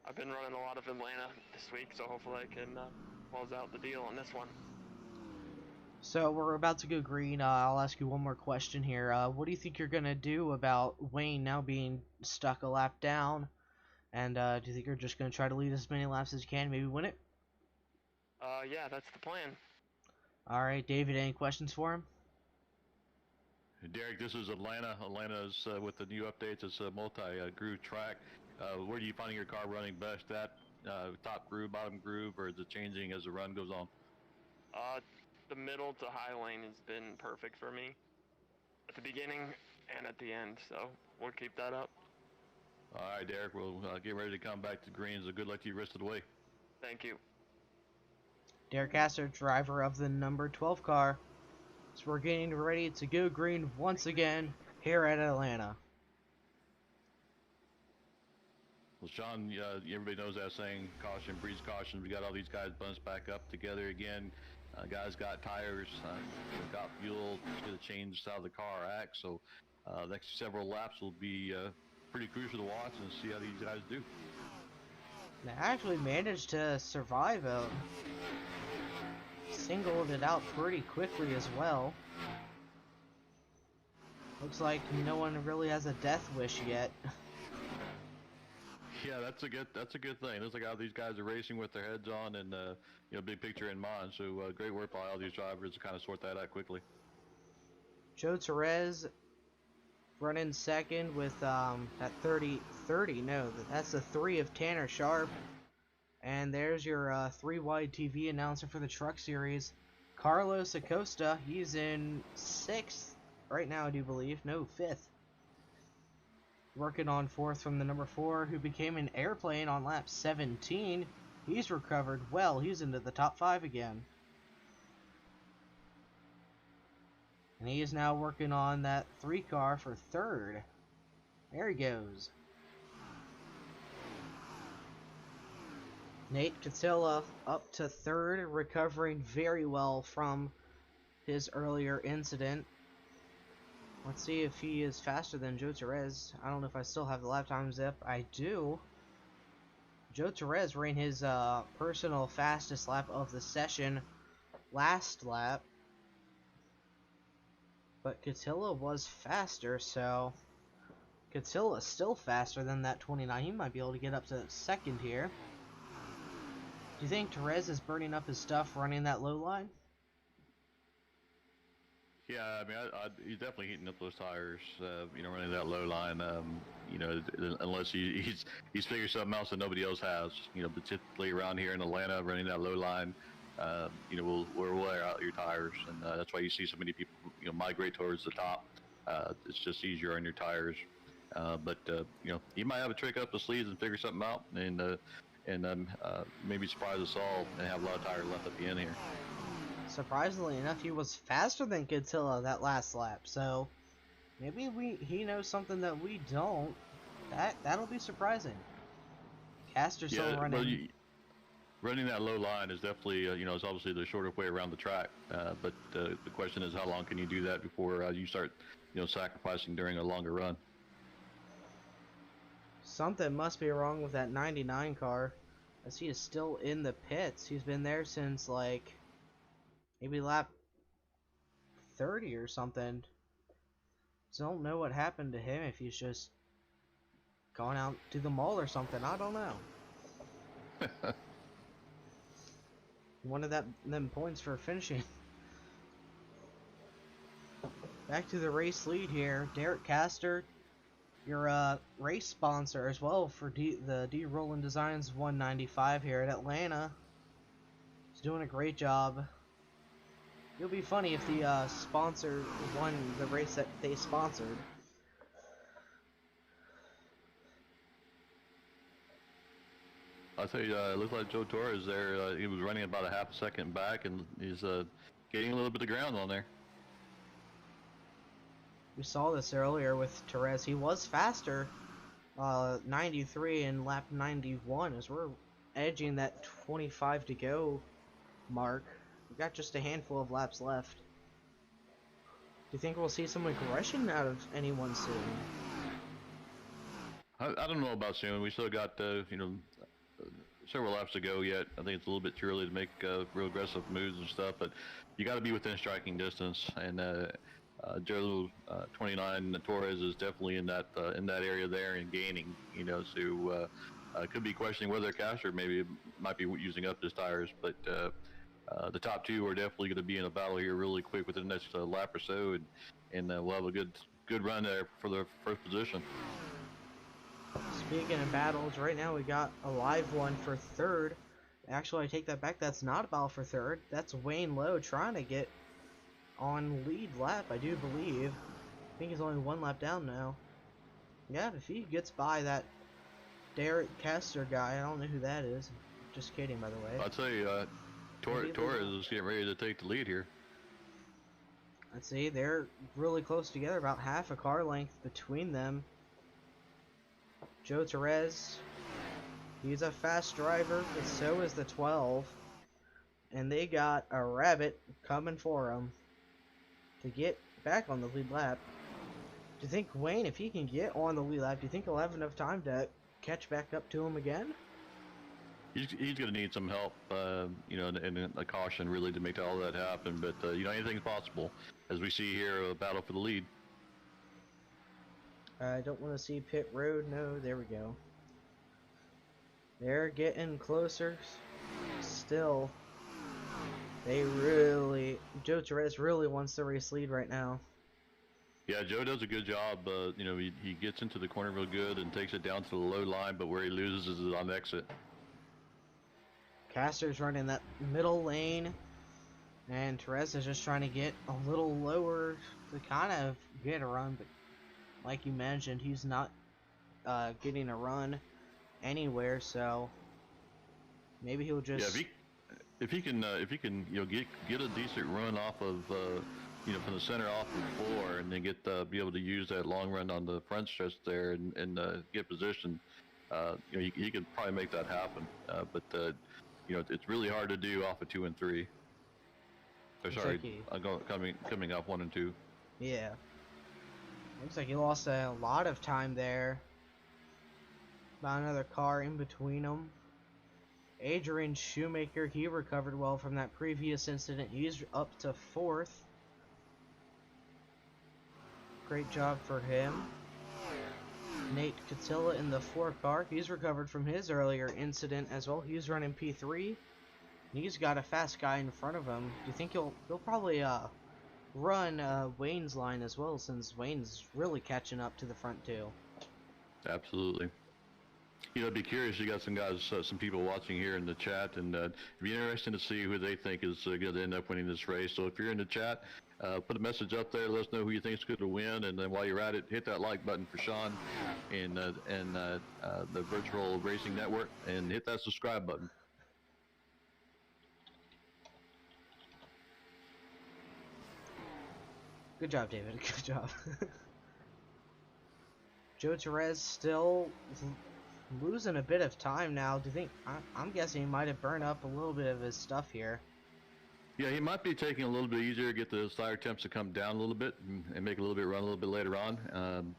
I've been running a lot of Atlanta this week, so hopefully I can close out the deal on this one. So we're about to go green. I'll ask you one more question here. What do you think you're going to do about Wayne now being stuck a lap down? And do you think you're just going to try to lead as many laps as you can, maybe win it? Yeah, that's the plan. Alright, David, any questions for him? Derek, this is Atlanta. Atlanta's with the new updates. It's a multi-groove track. Where do you find your car running best at? Top groove, bottom groove, or is it changing as the run goes on? The middle to high lane has been perfect for me at the beginning and at the end, so we'll keep that up. All right, Derek, we'll get ready to come back to green. So good luck to you the rest of the way. Thank you. Derek Castor, driver of the number 12 car. So we're getting ready to go green once again here at Atlanta. Well, Sean, everybody knows that saying, caution breeds caution. We got all these guys bunched back up together again. Guys got tires, got fuel, just going to change how the car acts. So next several laps will be pretty crucial to watch and see how these guys do. They actually managed to survive a singled it out pretty quickly as well. Looks like no one really has a death wish yet. Yeah, that's a good thing. Looks like how these guys are racing with their heads on and big picture in mind. So great work by all these drivers to kind of sort that out quickly. Joe Torres running second with that 30. No, that's the 3 of Tanner Sharp. And there's your 3 wide TV announcer for the Truck Series, Carlos Acosta. He's in 6th right now, I do believe. No, 5th. Working on 4th from the number 4, who became an airplane on lap 17. He's recovered well. He's into the top 5 again. And he is now working on that 3 car for third. There he goes. Nate Catilla up to third, recovering very well from his earlier incident. Let's see if he is faster than Joe Torres. I don't know if I still have the lap time zip. I do. Joe Torres ran his personal fastest lap of the session last lap. But Catilla was faster, so Catilla is still faster than that 29. He might be able to get up to second here. Do you think Torres is burning up his stuff running that low line? Yeah, I mean, he's definitely heating up those tires. You know, running that low line. You know, unless he's figured something else that nobody else has. You know, particularly around here in Atlanta, running that low line. You know, will wear out your tires, and that's why you see so many people, you know, migrate towards the top. It's just easier on your tires. But you know, he might have a trick up the sleeves and figure something out, and maybe surprise us all and have a lot of tire left at the end here. Surprisingly enough, he was faster than Catilla that last lap, so maybe he knows something that we don't. That'll be surprising. Caster's still running. Well, running that low line is definitely, you know, it's obviously the shorter way around the track. But the question is, how long can you do that before you start, you know, sacrificing during a longer run? Something must be wrong with that 99 car, as he is still in the pits. He's been there since, like, maybe lap 30 or something. Don't know what happened to him, if he's just gone out to the mall or something. I don't know. He wanted them points for finishing. Back to the race lead here. Derek Castor, your race sponsor as well for the D-Rollin Designs 195 here at Atlanta. He's doing a great job. It'll be funny if the sponsor won the race that they sponsored. I'll tell you, it looked like Joe Torres there. He was running about a half a second back, and he's gaining a little bit of ground on there. We saw this earlier with Torres. He was faster, 93 in lap 91, as we're edging that 25 to go mark. We've got just a handful of laps left. Do you think we'll see some aggression out of anyone soon? I don't know about soon. We still got, you know, several laps to go yet. I think it's a little bit too early to make real aggressive moves and stuff, but you got to be within striking distance. And Joe 29 Torres is definitely in that area there and gaining. You know, so could be questioning whether Castor maybe might be using up his tires, but the top two are definitely going to be in a battle here really quick within the next lap or so, and we'll have a good run there for the first position. Speaking of battles, right now we got a live one for third. Actually, I take that back. That's not a battle for third. That's Wayne Lowe trying to get on lead lap, I do believe. I think he's only one lap down now. Yeah, if he gets by that Derek Castor guy, I don't know who that is. Just kidding, by the way. I'll tell you, Torres is getting ready to take the lead here. Let's see, they're really close together, about half a car length between them. Joe Torres, he's a fast driver, but so is the 12. And they got a rabbit coming for him to get back on the lead lap. Do you think Wayne, if he can get on the lead lap, do you think he'll have enough time to catch back up to him again? He's going to need some help, you know, and a caution really to make all that happen. But you know, anything's possible, as we see here, a battle for the lead. I don't want to see pit road. No, there we go. They're getting closer. Still, Joe Torres really wants the race lead right now. Yeah, Joe does a good job. You know, he gets into the corner real good and takes it down to the low line, but where he loses is on exit. Castor's running that middle lane, and Torres is just trying to get a little lower to kind of get a run, but like you mentioned, he's not getting a run anywhere, so maybe he'll just... Yeah, if he can you know, get a decent run off of from the center off the floor, and then be able to use that long run on the front stretch there and get position. He could probably make that happen. But it's really hard to do off of 2 and 3. Or Looks sorry, like he, coming off 1 and 2. yeah. Looks like he lost a lot of time there. About another car in between them. Adrian Shoemaker, he recovered well from that previous incident. He's up to 4th. Great job for him. Nate Catilla in the 4 car. He's recovered from his earlier incident as well. He's running P3. He's got a fast guy in front of him. Do you think he'll probably run Wayne's line as well, since Wayne's really catching up to the front too? Absolutely. I'd be curious. You got some guys, some people watching here in the chat, and it'd be interesting to see who they think is going to end up winning this race. So if you're in the chat, put a message up there. Let us know who you think is going to win, and then while you're at it, hit that like button for Sean and the Virtual Racing Network, and hit that subscribe button. Good job, David. Good job. Joe Torres still losing a bit of time now. Do you think? I'm guessing he might have burned up a little bit of his stuff here. Yeah, he might be taking a little bit easier, get the tire temps to come down a little bit and make a little bit run a little bit later on.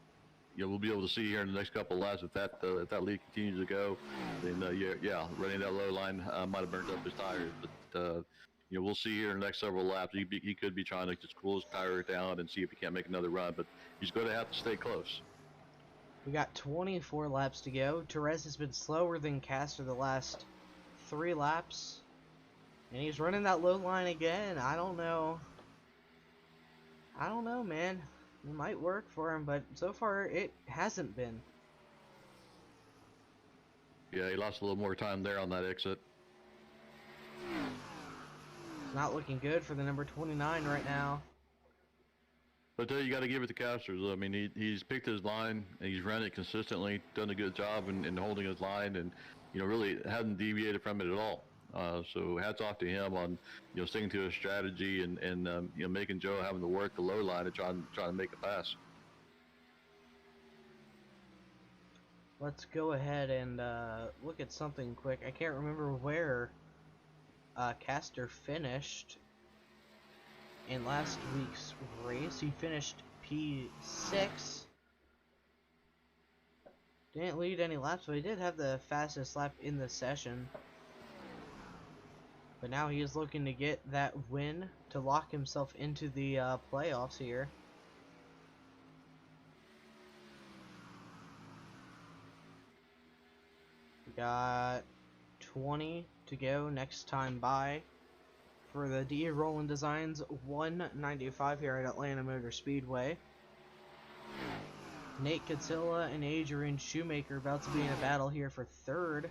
We'll be able to see here in the next couple of laps if that lead continues to go. Then running that low line might have burnt up his tires, but we'll see here in the next several laps. He could be trying to just cool his tire down and see if he can't make another run, but he's going to have to stay close. We got 24 laps to go. Torres has been slower than Castor the last 3 laps. And he's running that low line again. I don't know. Man. It might work for him, but so far it hasn't been. Yeah, he lost a little more time there on that exit. It's not looking good for the number 29 right now. But you got to give it to Casters. I mean, he's picked his line, and he's run it consistently, done a good job in holding his line, and really hasn't deviated from it at all. So hats off to him on sticking to his strategy and making Joe having to work the low line and trying to make a pass. Let's go ahead and look at something quick. I can't remember where Castor finished in last week's race. He finished P6. Didn't lead any laps, but he did have the fastest lap in the session. But now he is looking to get that win to lock himself into the playoffs here. We got 20 to go next time by for the D-Rollin Designs 195 here at Atlanta Motor Speedway. Nate Catilla and Adrian Shoemaker about to be in a battle here for 3rd.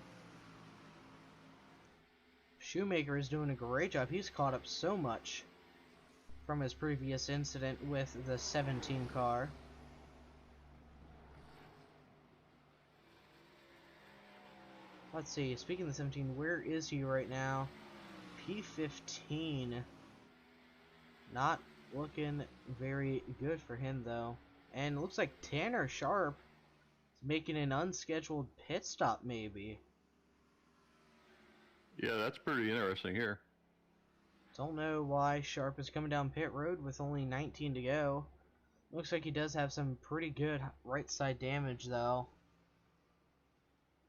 Shoemaker is doing a great job. He's caught up so much from his previous incident with the 17 car. Let's see, speaking of the 17, where is he right now? P15. Not looking very good for him, though. And it looks like Tanner Sharp is making an unscheduled pit stop, maybe. Yeah, that's pretty interesting here. Don't know why Sharp is coming down pit road with only 19 to go. Looks like he does have some pretty good right side damage, though.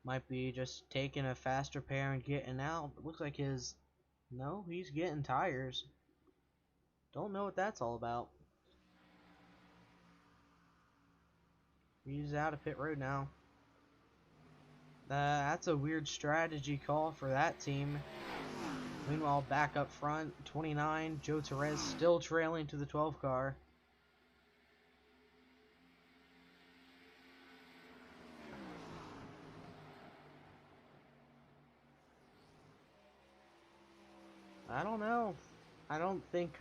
Might be just taking a fast repair and getting out. Looks like his... No, he's getting tires. Don't know what that's all about. He's out of pit road now. That's a weird strategy call for that team. Meanwhile, back up front, 29, Joe Torres still trailing to the 12 car. I don't know. I don't think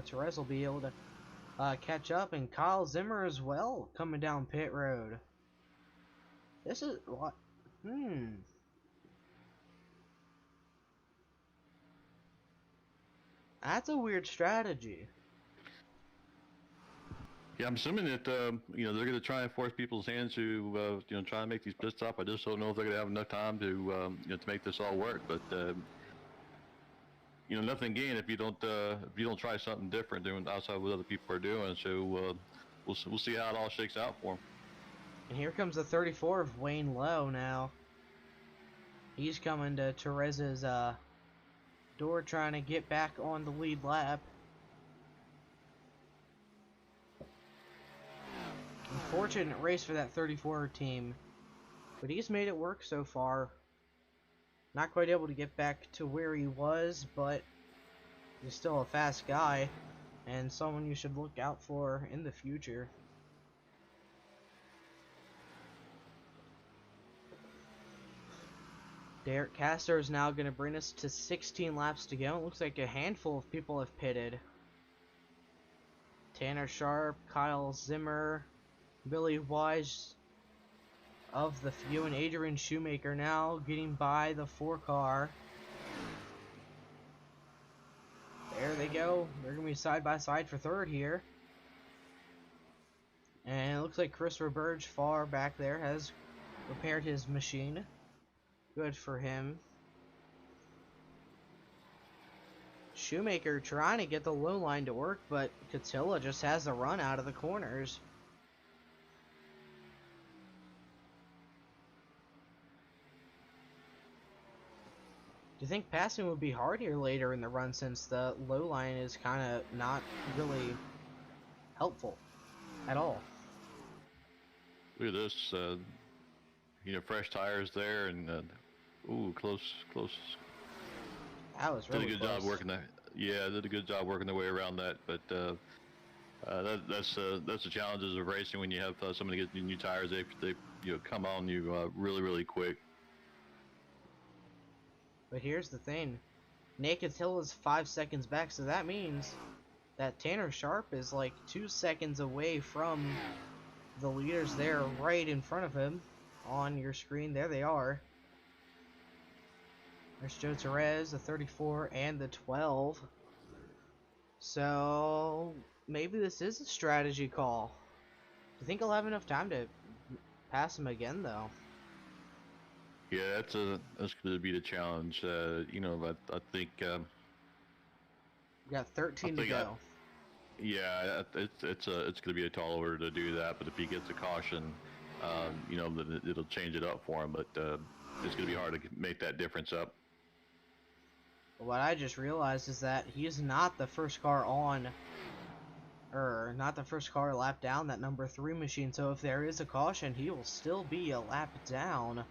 Torres will be able to catch up, and Kyle Zimmer as well coming down pit road. This is what? That's a weird strategy. Yeah, I'm assuming that you know they're going to try and force people's hands to you know try and make these pit stops. I just don't know if they're going to have enough time to you know to make this all work. But you know, nothing gained if you don't try something different doing outside what other people are doing. So we'll see how it all shakes out for them. And here comes the 34 of Wayne Lowe now. He's coming to Teresa's door, trying to get back on the lead lap. Unfortunate race for that 34 team, but he's made it work so far. Not quite able to get back to where he was, but he's still a fast guy and someone you should look out for in the future. Derek Castor is now going to bring us to 16 laps to go. It looks like a handful of people have pitted. Tanner Sharp, Kyle Zimmer, Billy Wise of the few, and Adrian Shoemaker now getting by the 4 car. There they go. They're going to be side by side for third here. And it looks like Christopher Burge far back there has repaired his machine. Good for him. Shoemaker trying to get the low line to work, but Catilla just has a run out of the corners. Do you think passing would be hard here later in the run, since the low line is kind of not really helpful at all? Look at this, you know, fresh tires there, and ooh, close. That was really Did a good close. job working that. Yeah, did a good job working their way around that. But that's the challenges of racing when you have somebody get new tires. They you know come on you really quick. But here's the thing. Nate Cattilla's 5 seconds back, so that means that Tanner Sharp is like 2 seconds away from the leaders there right in front of him on your screen. There they are. There's Joe Torres, the 34 and the 12. So maybe this is a strategy call. Do you think he'll have enough time to pass him again, though? Yeah, that's going to be the challenge. You know, I think. We got 13 to go. Yeah, it's going to be a tall order to do that. But if he gets a caution, you know, then it'll change it up for him. But it's going to be hard to make that difference up. What I just realized is that he is not the first car on, or not the first car lap down that number 3 machine. So if there is a caution, he will still be a lap down.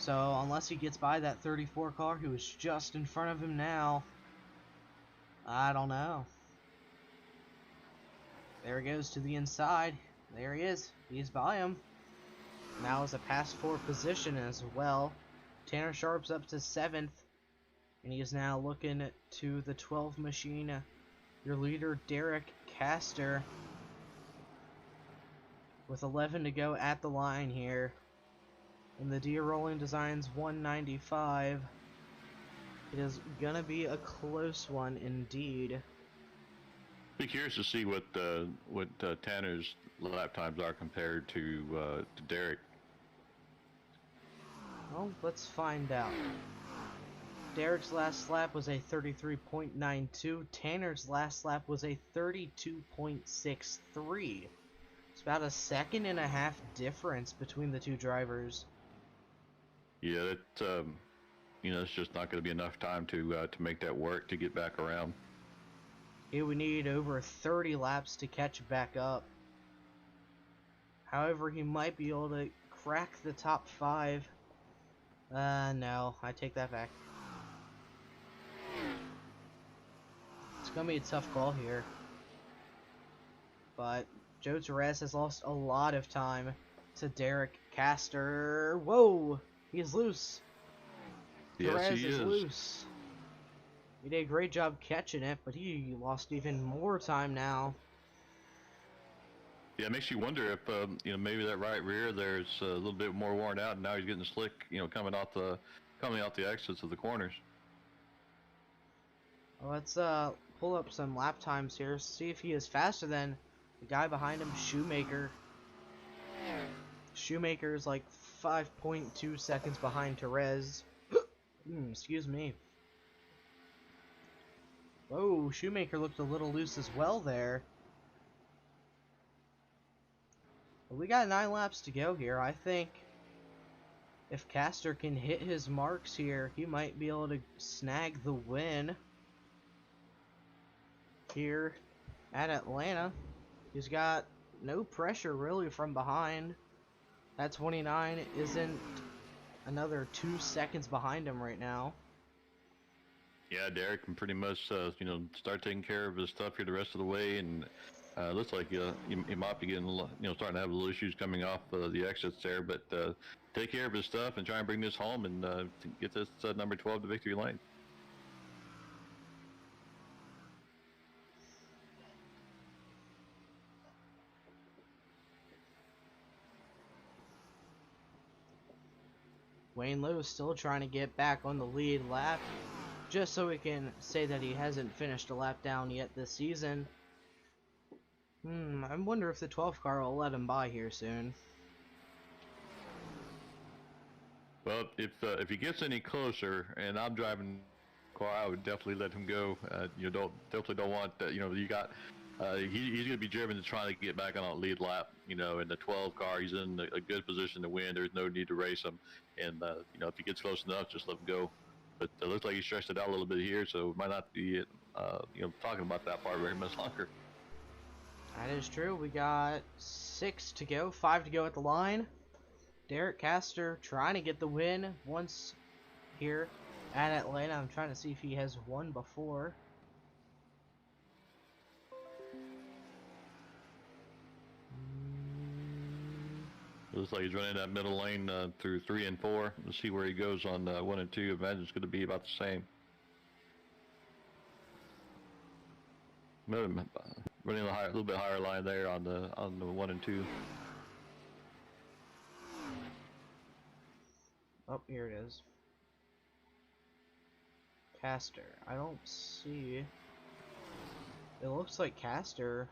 So unless he gets by that 34 car who is just in front of him now, I don't know. There he goes to the inside. There he is. He's by him. Now is a pass 4 position as well. Tanner Sharp's up to 7th. And he is now looking to the 12 machine. Your leader, Derek Castor, with 11 to go at the line here. In the D-Rollin Designs 195. It is gonna be a close one indeed. Be curious to see what Tanner's lap times are compared to Derek. Well, let's find out. Derek's last lap was a 33.92. Tanner's last lap was a 32.63. It's about a 1.5 seconds difference between the two drivers. Yeah, that you know, it's just not going to be enough time to make that work to get back around. He would need over 30 laps to catch back up. However, he might be able to crack the top 5. No, I take that back. It's gonna be a tough call here. But Joe Torres has lost a lot of time to Derek Castor. Whoa! He is loose. Yes, Torres he is is. loose. He did a great job catching it, but he lost even more time now. Yeah, it makes you wonder if you know, maybe that right rear there's a little bit more worn out, and now he's getting slick. You know, coming out the exits of the corners. Let's pull up some lap times here, see if he is faster than the guy behind him, Shoemaker. Shoemaker is like 5.2 seconds behind Therese. Excuse me. Whoa, Shoemaker looked a little loose as well there. But we got 9 laps to go here. I think if Castor can hit his marks here, he might be able to snag the win here at Atlanta. He's got no pressure really from behind. That 29 isn't another 2 seconds behind him right now. Yeah, Derek can pretty much, you know, start taking care of his stuff here the rest of the way, and looks like he might be getting, you know, starting to have a little issues coming off the exits there. But take care of his stuff and try and bring this home and get this number 12 to victory lane. Wayne Lowe is still trying to get back on the lead lap, just so we can say that he hasn't finished a lap down yet this season. I wonder if the 12th car will let him by here soon. Well, if he gets any closer, and I'm driving the car, I would definitely let him go. You definitely don't want that. You know, you got he's going to be driven to try to get back on a lead lap. You know, in the 12 car, he's in a good position to win. There's no need to race him, and you know, if he gets close enough, just let him go. But it looks like he stretched it out a little bit here, so might not be you know, talking about that part very much longer. That is true. We got 6 to go, 5 to go at the line. Derek Castor trying to get the win once here at Atlanta. I'm trying to see if he has won before. Looks like he's running that middle lane through 3 and 4. We'll see where he goes on 1 and 2. Imagine it's going to be about the same. Running a little bit higher line there on the 1 and 2. Oh, here it is. Castor. I don't see. It looks like Castor.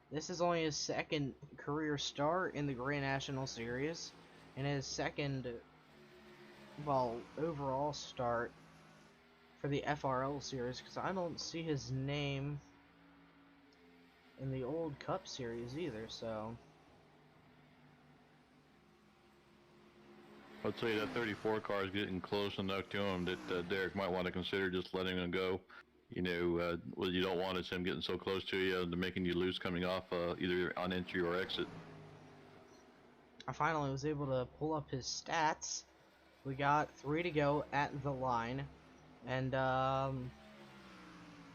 This is only his second career start in the Grand National Series, and his second, well, overall start for the FRL Series, because I don't see his name in the old Cup Series either, so. I'd say that 34 car is getting close enough to him that Derek might want to consider just letting him go. You know, what you don't want is him getting so close to you and making you lose coming off either on entry or exit. I finally was able to pull up his stats. We got 3 to go at the line, and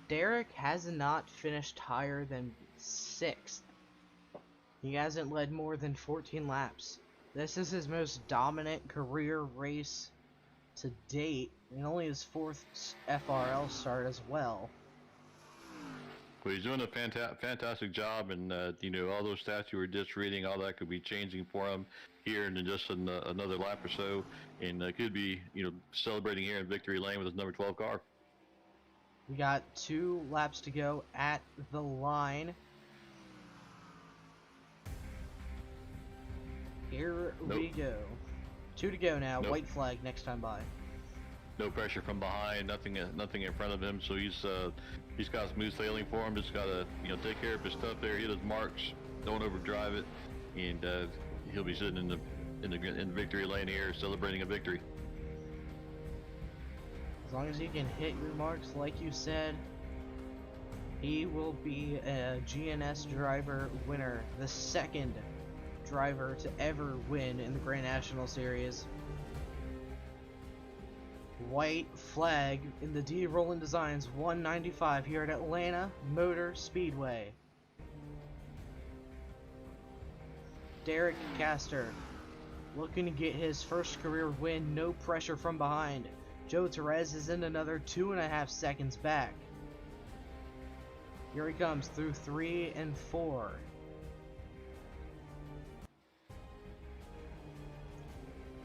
Derek has not finished higher than 6th. He hasn't led more than 14 laps. This is his most dominant career race to date, and only his 4th FRL start as well. Well, he's doing a fantastic job, and you know, all those stats you were just reading, all that could be changing for him here in just another lap or so, and could be, you know, celebrating here in victory lane with his number 12 car. We got 2 laps to go at the line. Here we go. 2 to go now. White flag next time by. No pressure from behind, nothing in front of him, so he's got smooth sailing for him. Just gotta, you know, take care of his stuff there, hit his marks, don't overdrive it, and he'll be sitting in the victory lane here, celebrating a victory. As long as you can hit your marks, like you said, he will be a GNS driver winner, the 2nd driver to ever win in the Grand National Series. White flag in the D-Rollin Designs 195 here at Atlanta Motor Speedway. Derek Castor looking to get his first career win, no pressure from behind. Joe Therese is in another 2.5 seconds back. Here he comes through 3 and 4.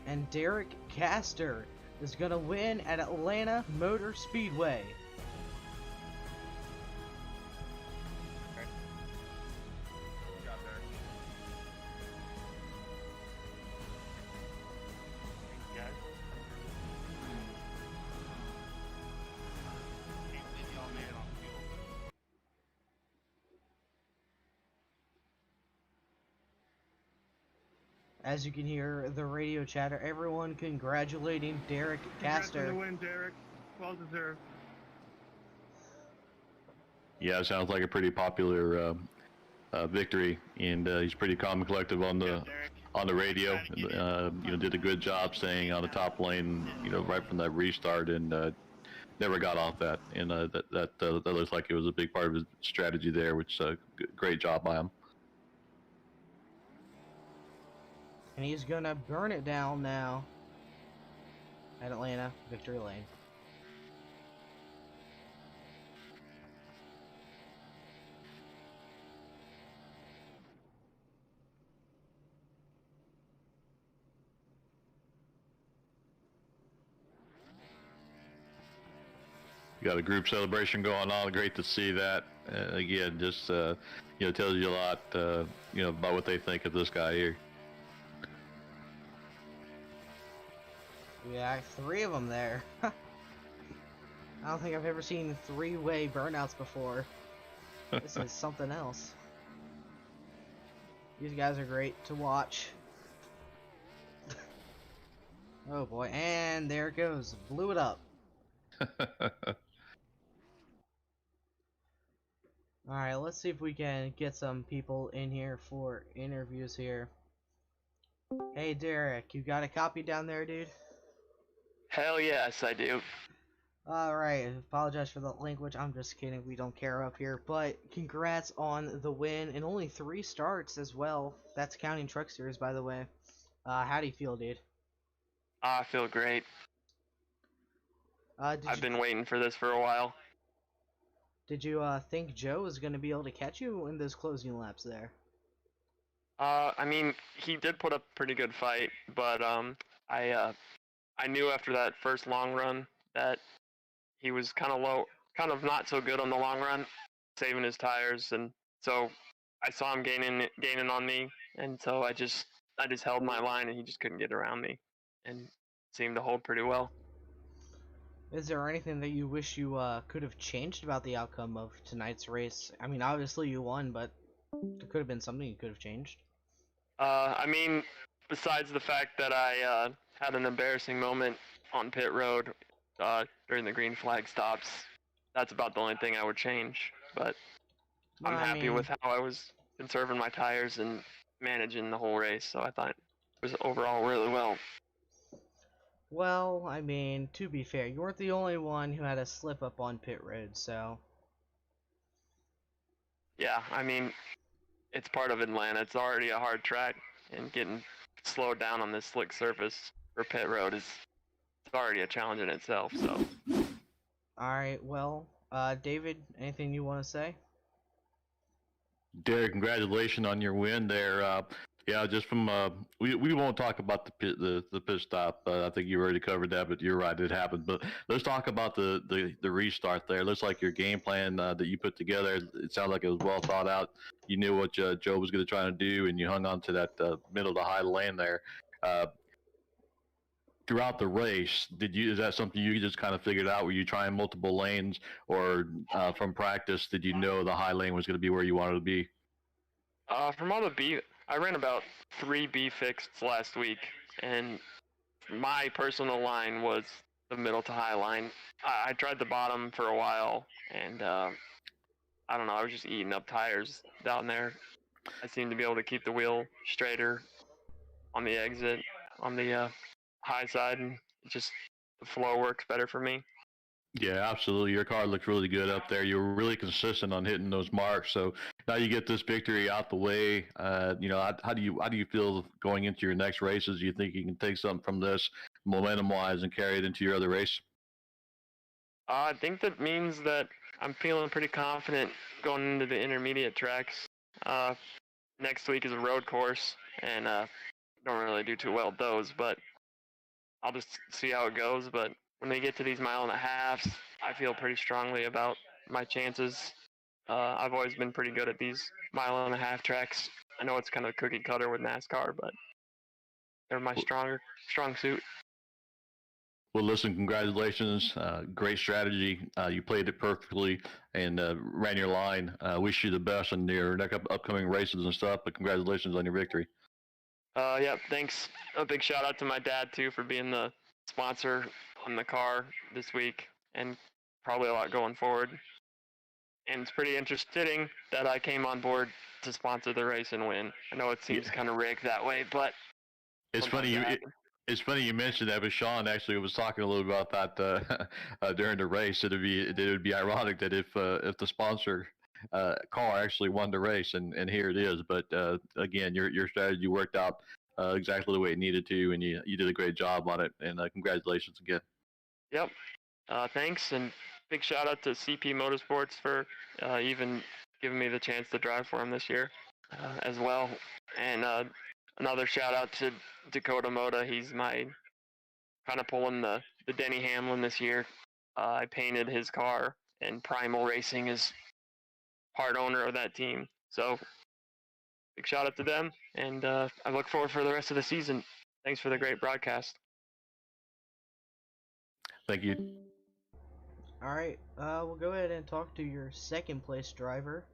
And Derek Castor is going to win at Atlanta Motor Speedway. as you can hear the radio chatter, everyone congratulating Derek Congrats on Caster. the win, Derek. Well deserved. Yeah, it sounds like a pretty popular victory, and he's pretty calm and collective on the radio. Did a good job staying on the top lane, right from that restart, and never got off that. And that looks like it was a big part of his strategy there, which great job by him. And he's gonna burn it down now at Atlanta Victory Lane. You got a group celebration going on. Great to see that. Again, just tells you a lot, about what they think of this guy here. Yeah, 3 of them there. I don't think I've ever seen 3-way burnouts before. This is something else. These guys are great to watch. Oh boy, and there it goes. Blew it up. Alright, let's see if we can get some people in here for interviews here. Hey Derek, you got a copy down there, dude? Hell yes, I do. Alright, apologize for the language, I'm just kidding, we don't care up here, but congrats on the win, and only 3 starts as well. That's counting Truck Series, by the way. How do you feel, dude? I feel great. I've been waiting for this for a while. Did you think Joe was going to be able to catch you in those closing laps there? I mean, he did put up a pretty good fight, but I knew after that first long run that he was kind of not so good on the long run, saving his tires, and so I saw him gaining on me, and so I just held my line, and he just couldn't get around me, and seemed to hold pretty well. Is there anything that you wish you could have changed about the outcome of tonight's race? I mean, obviously you won, but there could have been something you could have changed. I mean, besides the fact that I had an embarrassing moment on pit road during the green flag stops, that's about the only thing I would change. But I'm happy with how I was conserving my tires and managing the whole race, so I thought it was overall really well. Well, I mean, to be fair, you weren't the only one who had a slip up on pit road, so... Yeah, I mean, it's part of Atlanta. It's already a hard track, and getting slowed down on this slick surface for pit road it's already a challenge in itself, so... Alright, well, David, anything you want to say? Derek, congratulations on your win there. Yeah, just from we won't talk about the pit stop. I think you already covered that, but you're right, it happened. But let's talk about the restart there. Looks like your game plan that you put together. It sounds like it was well thought out. You knew what Joe was going to try to do, and you hung on to that middle to high lane there. Throughout the race, is that something you just kind of figured out? Were you trying multiple lanes, or from practice, did you know the high lane was going to be where you wanted to be? From all the B, I ran about 3 B fixed last week, and my personal line was the middle to high line. I tried the bottom for a while, and I don't know, I was just eating up tires down there. I seemed to be able to keep the wheel straighter on the exit, on the high side, and just the flow works better for me. Yeah, absolutely. Your car looks really good up there. You were really consistent on hitting those marks. So now you get this victory out the way. How do you feel going into your next races? Do you think you can take something from this momentum-wise and carry it into your other race? I think that means that I'm feeling pretty confident going into the intermediate tracks. Next week is a road course, and don't really do too well at those, but I'll just see how it goes. But when they get to these 1.5 miles, I feel pretty strongly about my chances. I've always been pretty good at these 1.5 mile tracks. I know it's kind of cookie cutter with NASCAR, but they're my strong suit. Well, listen, congratulations. Great strategy. You played it perfectly and ran your line. Wish you the best on your upcoming races and stuff, but congratulations on your victory. Yeah, thanks. A big shout out to my dad too for being the sponsor on the car this week, and probably a lot going forward. And it's pretty interesting that I came on board to sponsor the race and win. I know it seems Yeah. kind of rigged that way, but It's funny sometimes you it it, happens. it's funny you mentioned that, but Sean actually was talking a little bit about that during the race. It would be ironic that if the sponsor car actually won the race, and here it is. But again, your strategy worked out exactly the way it needed to, and you did a great job on it. And congratulations again. Yep. Thanks, and big shout out to CP Motorsports for even giving me the chance to drive for him this year as well. And another shout out to Dakota Moda. He's my kind of pulling the Denny Hamlin this year. I painted his car, and Primal Racing is part owner of that team. So big shout out to them, and I look forward for the rest of the season. Thanks for the great broadcast. Thank you. Alright, we'll go ahead and talk to your second place driver,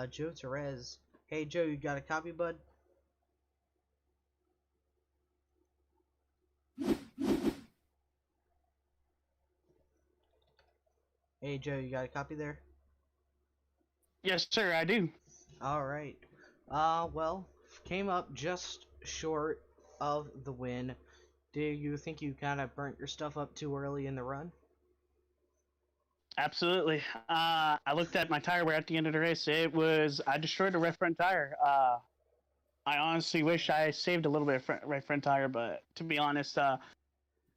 Joe Torres. Hey Joe, you got a copy, bud? Hey Joe, you got a copy there? Yes, sir, I do. Alright. Well, came up just short of the win. Do you think you kind of burnt your stuff up too early in the run? Absolutely. I looked at my tire wear at the end of the race. I destroyed the right front tire. I honestly wish I saved a little bit of right front tire, but to be honest,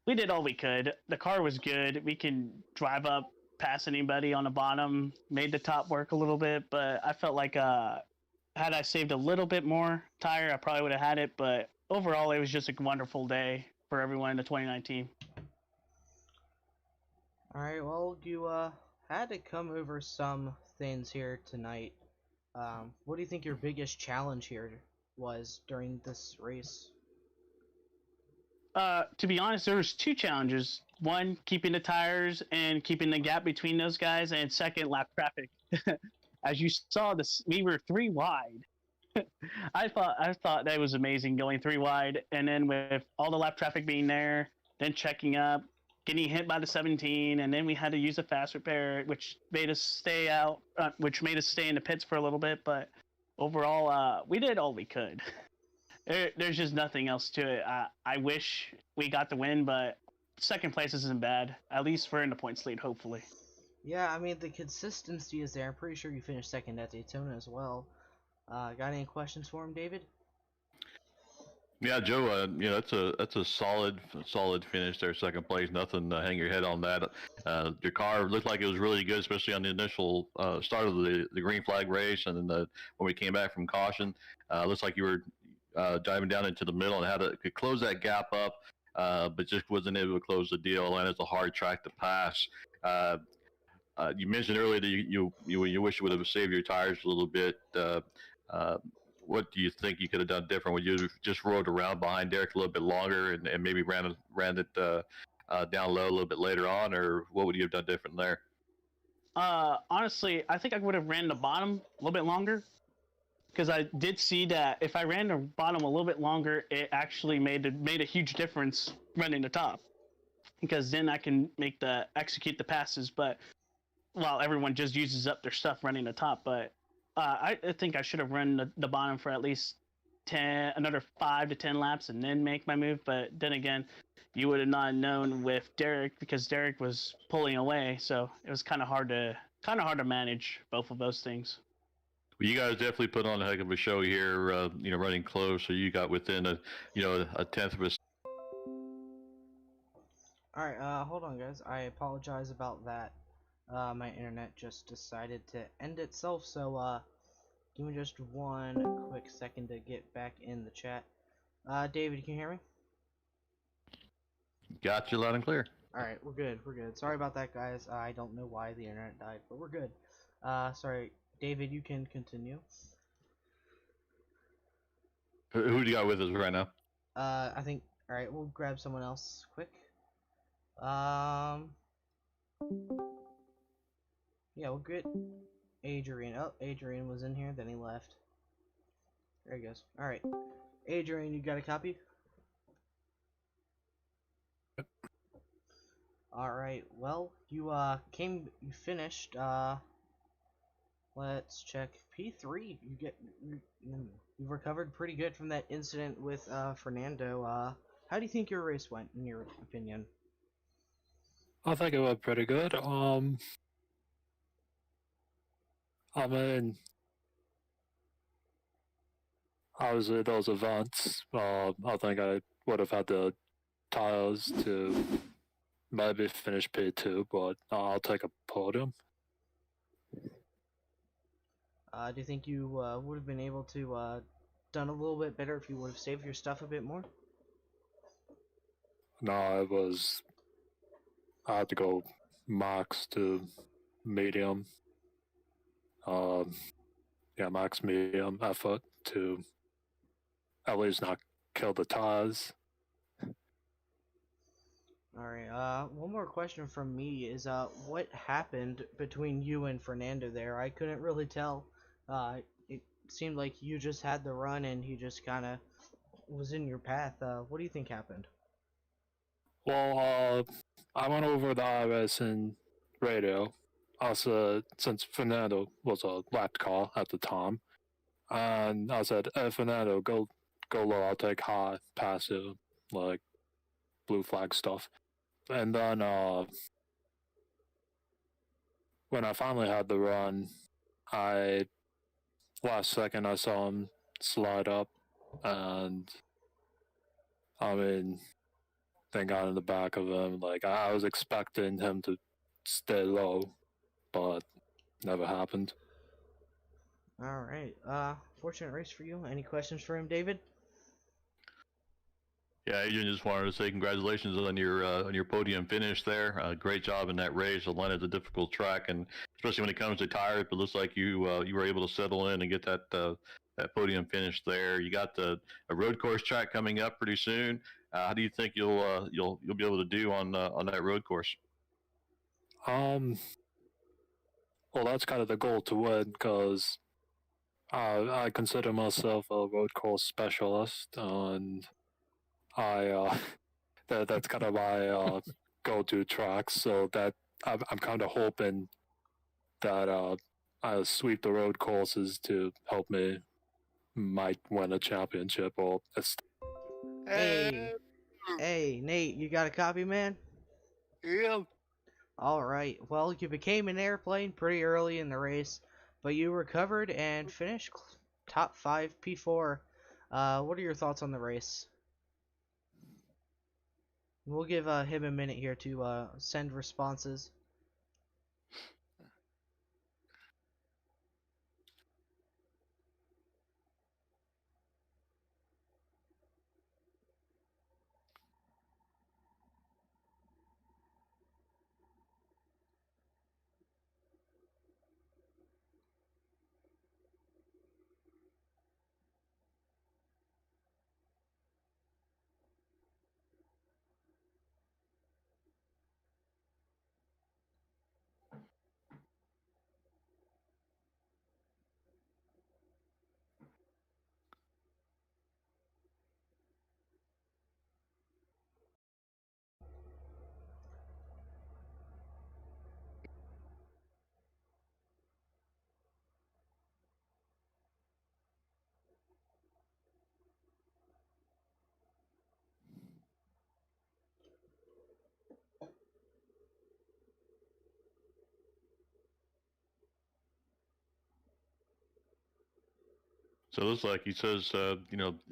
we did all we could. The car was good. We can drive up past anybody on the bottom, made the top work a little bit, but I felt like had I saved a little bit more tire, I probably would have had it. But overall, it was just a wonderful day for everyone in the 2019. Alright, well, you had to come over some things here tonight. What do you think your biggest challenge here was during this race? To be honest, there was two challenges. One, keeping the tires and keeping the gap between those guys, and second, lap traffic. As you saw, we were 3 wide. I thought that was amazing going 3 wide, and then with all the lap traffic being there, then checking up, getting hit by the 17, and then we had to use a fast repair, which made us stay out, which made us stay in the pits for a little bit. But overall, we did all we could. There's just nothing else to it. I wish we got the win, but second place isn't bad. At least we're in the points lead, hopefully. Yeah, I mean, the consistency is there. I'm pretty sure you finished second at Daytona as well. Got any questions for him, David? Yeah, Joe. That's a solid finish there, second place. Nothing to hang your head on that. Your car looked like it was really good, especially on the initial start of the green flag race, and then when we came back from caution, looks like you were diving down into the middle and could close that gap up, but just wasn't able to close the deal. And it's a hard track to pass. You mentioned earlier that you wish you would have saved your tires a little bit. What do you think you could have done different? Would you have just rode around behind Derek a little bit longer and maybe ran it down low a little bit later on, or what would you have done different there? Honestly, I think I would have ran the bottom a little bit longer, because I did see that if I ran the bottom a little bit longer, it actually made a huge difference running the top, because then I can execute the passes. But while everyone just uses up their stuff running the top, but I think I should have run the bottom for at least another 5 to 10 laps and then make my move. But then again, you would have not known with Derek, because Derek was pulling away, so it was kind of hard to manage both of those things. Well, you guys definitely put on a heck of a show here. Running close, so you got within a tenth of a. Alright, hold on, guys. I apologize about that. My internet just decided to end itself, so, give me just one quick second to get back in the chat. David, can you hear me? Got you loud and clear. Alright, we're good. Sorry about that, guys. I don't know why the internet died, but we're good. Sorry. David, you can continue. Who do you got with us right now? I think... Alright, we'll grab someone else quick. Yeah, we'll get Adrian. Oh, Adrian was in here, then he left. There he goes. Alright. Adrian, you got a copy? All right. Well, you finished. Let's check P3. You recovered pretty good from that incident with Fernando. How do you think your race went, in your opinion? I think it went pretty good. I mean, obviously those events, I think I would have had the tires to maybe finish P2, but I'll take a podium. Do you think you would have been able to done a little bit better if you would have saved your stuff a bit more? No, I had to go max to medium. Yeah, max medium effort to at least not kill the tires. All right. One more question from me is what happened between you and Fernando there? I couldn't really tell. It seemed like you just had the run and he just kind of was in your path. What do you think happened? Well, I went over the IRS and radio. Also, since Fernando was a lap car at the time, and I said, "Hey, Fernando, go low. I'll take high, passive, like blue flag stuff." And then when I finally had the run, I last second I saw him slide up, and I mean, then got in the back of him. Like I was expecting him to stay low, but never happened. All right. Fortunate race for you. Any questions for him, David? Yeah, Adrian, just wanted to say congratulations on your podium finish there. Great job in that race. Atlanta's a difficult track, and especially when it comes to tires. But it looks like you were able to settle in and get that podium finish there. You got a road course track coming up pretty soon. How do you think you'll be able to do on that road course? Well, that's kind of the goal to win because I consider myself a road course specialist, and I that's kind of my go-to tracks. So that I'm kind of hoping that I sweep the road courses to help me might win a championship or Hey, hey, Nate, you got a copy, man? Yeah. All right. Well, you became an airplane pretty early in the race, but you recovered and finished top 5 P4. What are your thoughts on the race? We'll give him a minute here to send responses. So it looks like he says,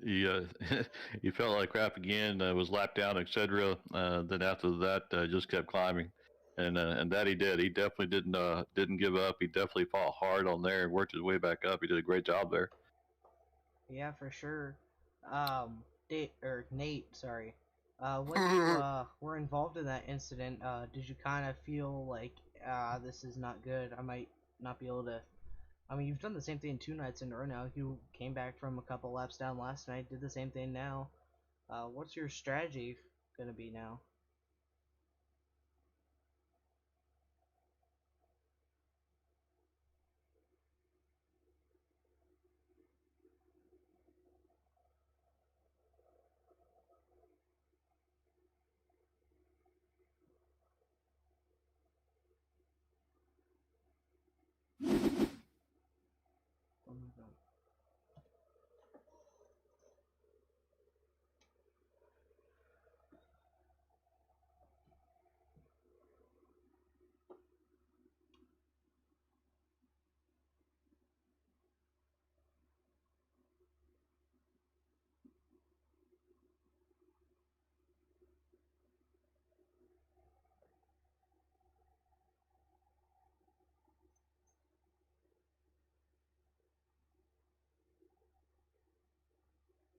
he felt like crap again. Was lapped down, etc. Then after that, just kept climbing, and that he did. He definitely didn't give up. He definitely fought hard on there and worked his way back up. He did a great job there. Yeah, for sure. Nate, sorry. When you were involved in that incident, did you kind of feel like, this is not good? I might not be able to. I mean, you've done the same thing 2 nights in a row now. You came back from a couple laps down last night, did the same thing now. What's your strategy gonna be now?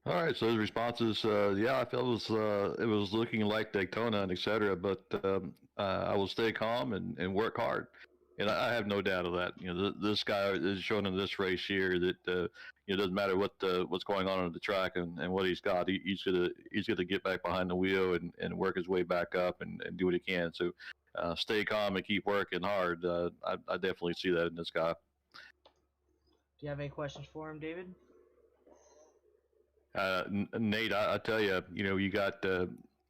All right, so his responses, yeah, I felt it was looking like Daytona and etc. But I will stay calm and work hard, and I have no doubt of that. You know, this guy is showing in this race here that it doesn't matter what's going on the track and what he's got. He's gonna get back behind the wheel and work his way back up and do what he can. So stay calm and keep working hard. I definitely see that in this guy. Do you have any questions for him, David? Nate, I tell you, you got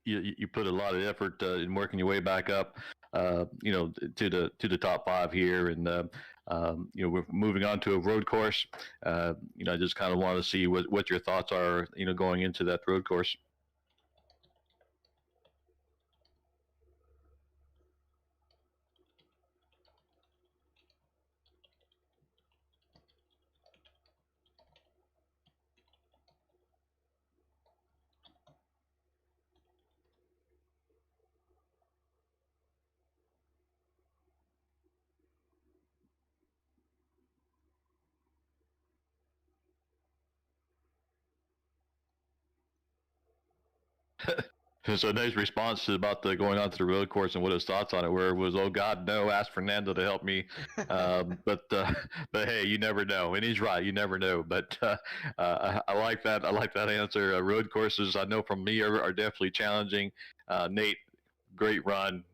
you put a lot of effort in working your way back up, to the top five here, and we're moving on to a road course. I just kind of want to see what your thoughts are, going into that road course. So Nate's response about the going onto the road course and what his thoughts on it were was, "Oh God, no! Ask Fernando to help me." But hey, you never know, and he's right. You never know. But I like that. I like that answer. Road courses, I know from me, are definitely challenging. Nate, great run.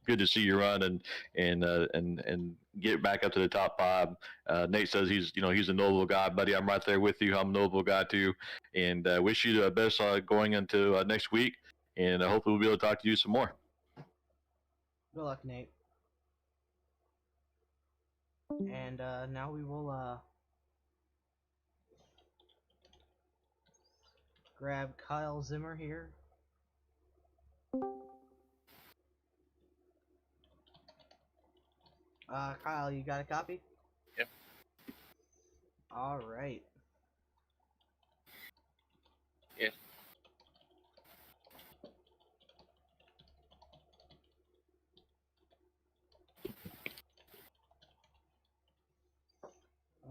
Good to see you run and get back up to the top five. Nate says he's a noble guy, buddy. I'm right there with you. I'm a noble guy too, and wish you the best going into next week. And hopefully we'll be able to talk to you some more. Good luck, Nate. And now we will grab Kyle Zimmer here. Kyle, you got a copy? Yep. All right. Yes.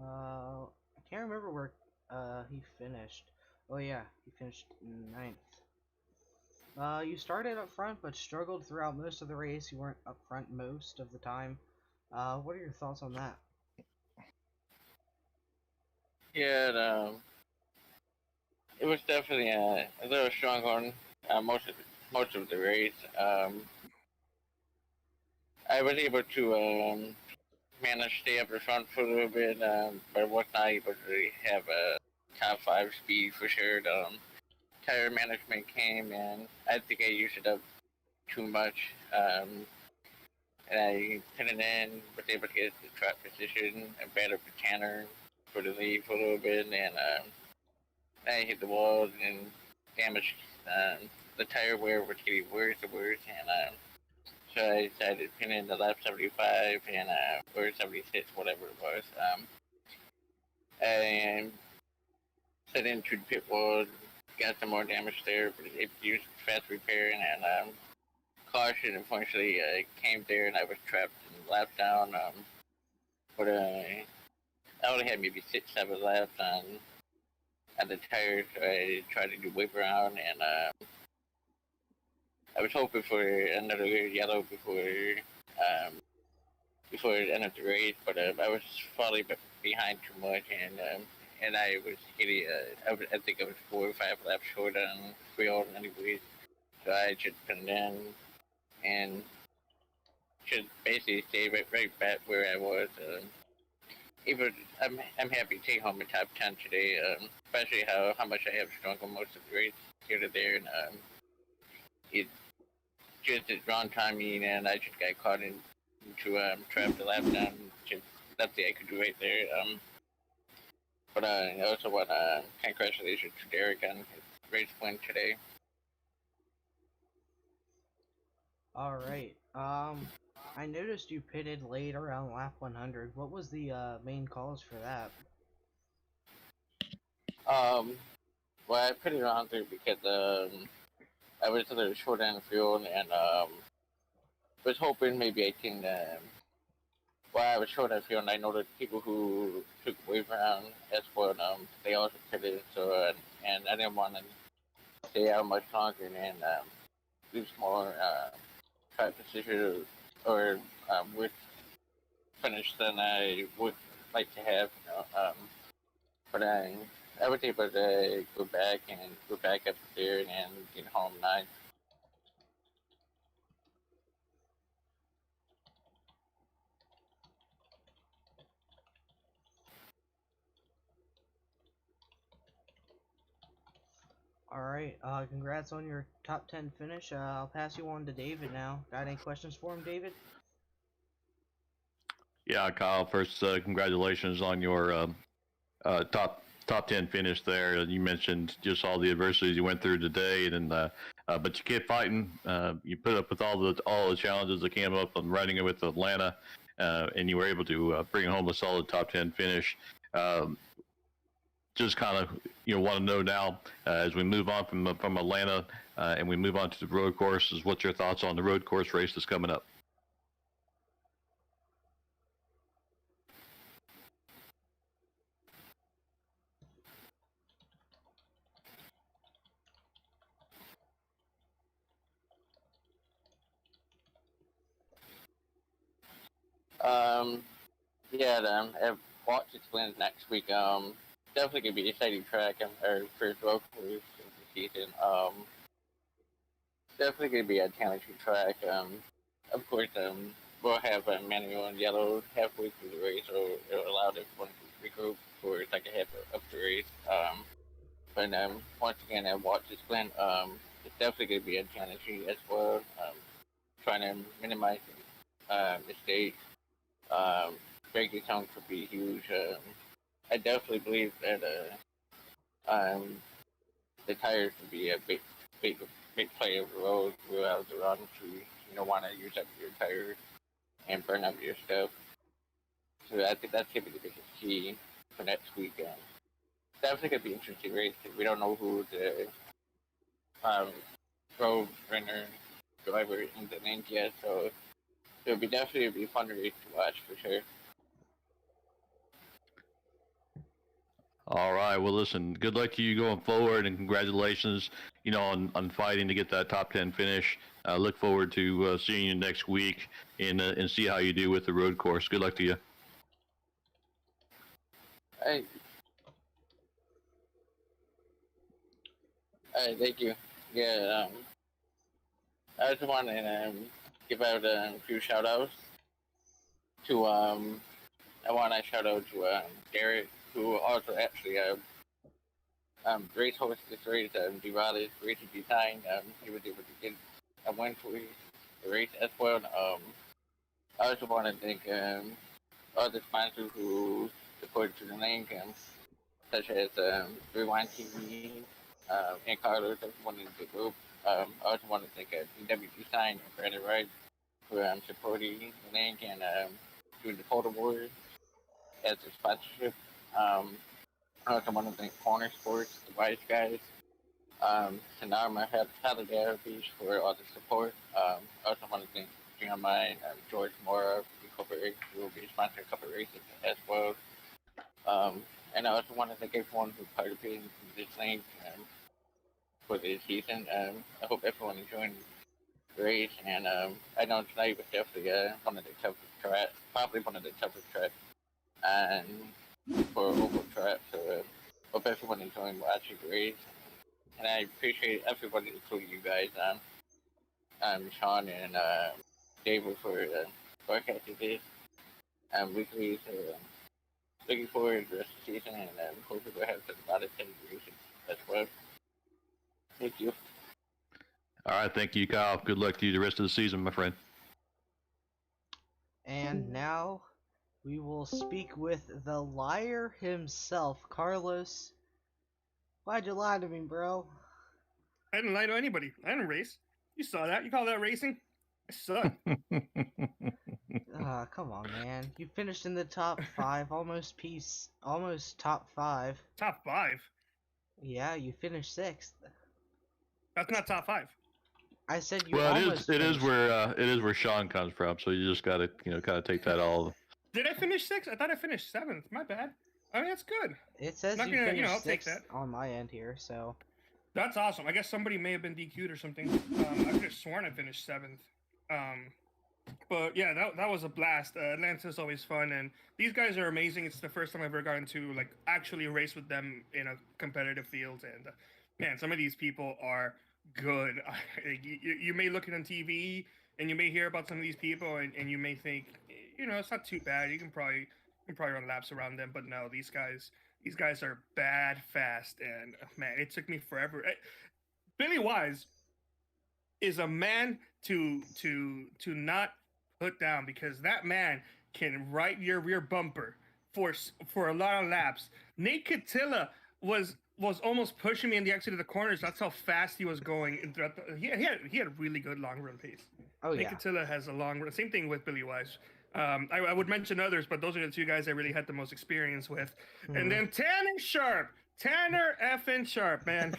I can't remember where he finished. Oh yeah, he finished 9th. You started up front, but struggled throughout most of the race. You weren't up front most of the time. What are your thoughts on that? Yeah, it was definitely a little strong on most of the race. I was able to manage to stay up the front for a little bit, but I was not able to have a top 5 speed for sure. Tire management came, and I think I used it up too much. And I put it in, was able to get the track position, and battle for Tanner for the lead for a little bit, and I hit the wall and damaged the tire wear was getting worse and worse, and so I decided to pin in the lap 75 and or 76, whatever it was. And set into the pit wall, got some more damage there, but it used fast repairing and caution. Unfortunately, came there and I was trapped and lapped down. But I only had maybe 6-7 laps on the tires. So I tried to do whip around and I was hoping for another yellow before it ended the race, but I was falling behind too much, and I was getting I think I was 4 or 5 laps short on field anyways, so I just put it in and should basically stay right back where I was. Even I'm happy to take home a top 10 today, especially how much I have struggled most of the race here to there, and it just at wrong timing, and I just got caught into trap the lap down. Just nothing I could do right there. But I also want to congratulations to Derek on his race win today. All right. I noticed you pitted late around lap 100. What was the main cause for that? Well, I put it on there because I was a little short on fuel and was hoping maybe I can. Well, I was short on fuel and I know that people who took wave around as well, they also pitted. So and I didn't want to stay out much longer and lose more track position or with finish than I would like to have. But I was able to go back up there and get home nice. All right. Congrats on your top 10 finish. I'll pass you on to David now. Got any questions for him, David? Yeah, Kyle. First, congratulations on your top 10 finish there. You mentioned just all the adversities you went through today, and but you kept fighting. You put up with all the challenges that came up and running it with Atlanta, and you were able to bring home a solid top 10 finish. Just kind of want to know now as we move on from Atlanta and we move on to the road courses. What's your thoughts on the road course race that's coming up? Yeah, I've watched its wins next week. Definitely gonna be an exciting track. Our first road course of the season. Definitely gonna be a challenging track. Of course, we'll have a manual and yellow halfway through the race, so it'll allow everyone to regroup for the second half of the race. But once again, I watched this win. It's definitely gonna be a challenging as well. Trying to minimize mistakes. Breaking time could be huge. I definitely believe that the tires would be a big play of the road throughout the run. So you don't want to use up your tires and burn up your stuff. So I think that's gonna be the biggest key for next weekend. Definitely gonna be an interesting race. We don't know who the road runner driver in the lane yet, so it'll be definitely be a fun race to watch for sure. All right. Well, listen, good luck to you going forward, and congratulations, on fighting to get that top 10 finish. Look forward to seeing you next week and see how you do with the road course. Good luck to you. Hey, thank you. Yeah, I just want to give out a few shout outs to, I want to shout out to Garrett, who also actually race host this race, D-Rollin Racing Design. He was able to get a win for the race as well. I also want to thank other sponsors who supported to the link, such as Rewind TV and Carlos, everyone in the group. I also want to thank DW Design and Brandon Wright for supporting the link and doing the photo board as a sponsorship. I also want to thank Corner Sports, the Wise Guys, Sanarma Halliday Beach for all the support. I also want to thank Jermaine, George Mora, who will be sponsoring a couple races as well. And I also want to thank everyone who participated in this link for this season. I hope everyone enjoyed the race, and I know tonight was definitely one of the toughest tracks, probably one of the toughest tracks, and for oval track. So hope everyone enjoyed watching the race, and I appreciate everybody, including you guys, Sean and Gabriel for broadcasting this weekly. So looking forward to the rest of the season, and hopefully we'll have a lot of celebration as well. Thank you. All right. Thank you, Kyle. Good luck to you the rest of the season, my friend. And now we will speak with the liar himself, Carlos. Why'd you lie to me, bro? I didn't lie to anybody. I didn't race. You saw that. You call that racing? I suck. Come on, man. You finished in the top 5, almost top 5. Top 5? Yeah, you finished 6th. That's not top 5. I said you Well, almost it is finished. where Sean comes from. So you just gotta kind of take that all. Did I finish 6th? I thought I finished 7th. My bad. I mean, that's good. It says Not you gonna- finished I'll take 6th that. on my end here, so... That's awesome. I guess somebody may have been DQ'd or something. I could have sworn I finished 7th. But yeah, that was a blast. Atlanta's always fun, and these guys are amazing. It's the first time I've ever gotten to like actually race with them in a competitive field, and man, some of these people are good. You may look at it on TV, and you may hear about some of these people, and you may think, it's not too bad. You can probably run laps around them, but no, these guys are bad fast, and man, it took me forever. Billy Wise is a man to not put down, because that man can right your rear bumper for a lot of laps. Nate Catilla was almost pushing me in the exit of the corners. That's how fast he was going. And throughout he had a really good long run pace. Oh, Nate yeah. Catilla has a long run. Same thing with Billy Wise. I would mention others, but those are the two guys I really had the most experience with. And then Tanner effing Sharp, man.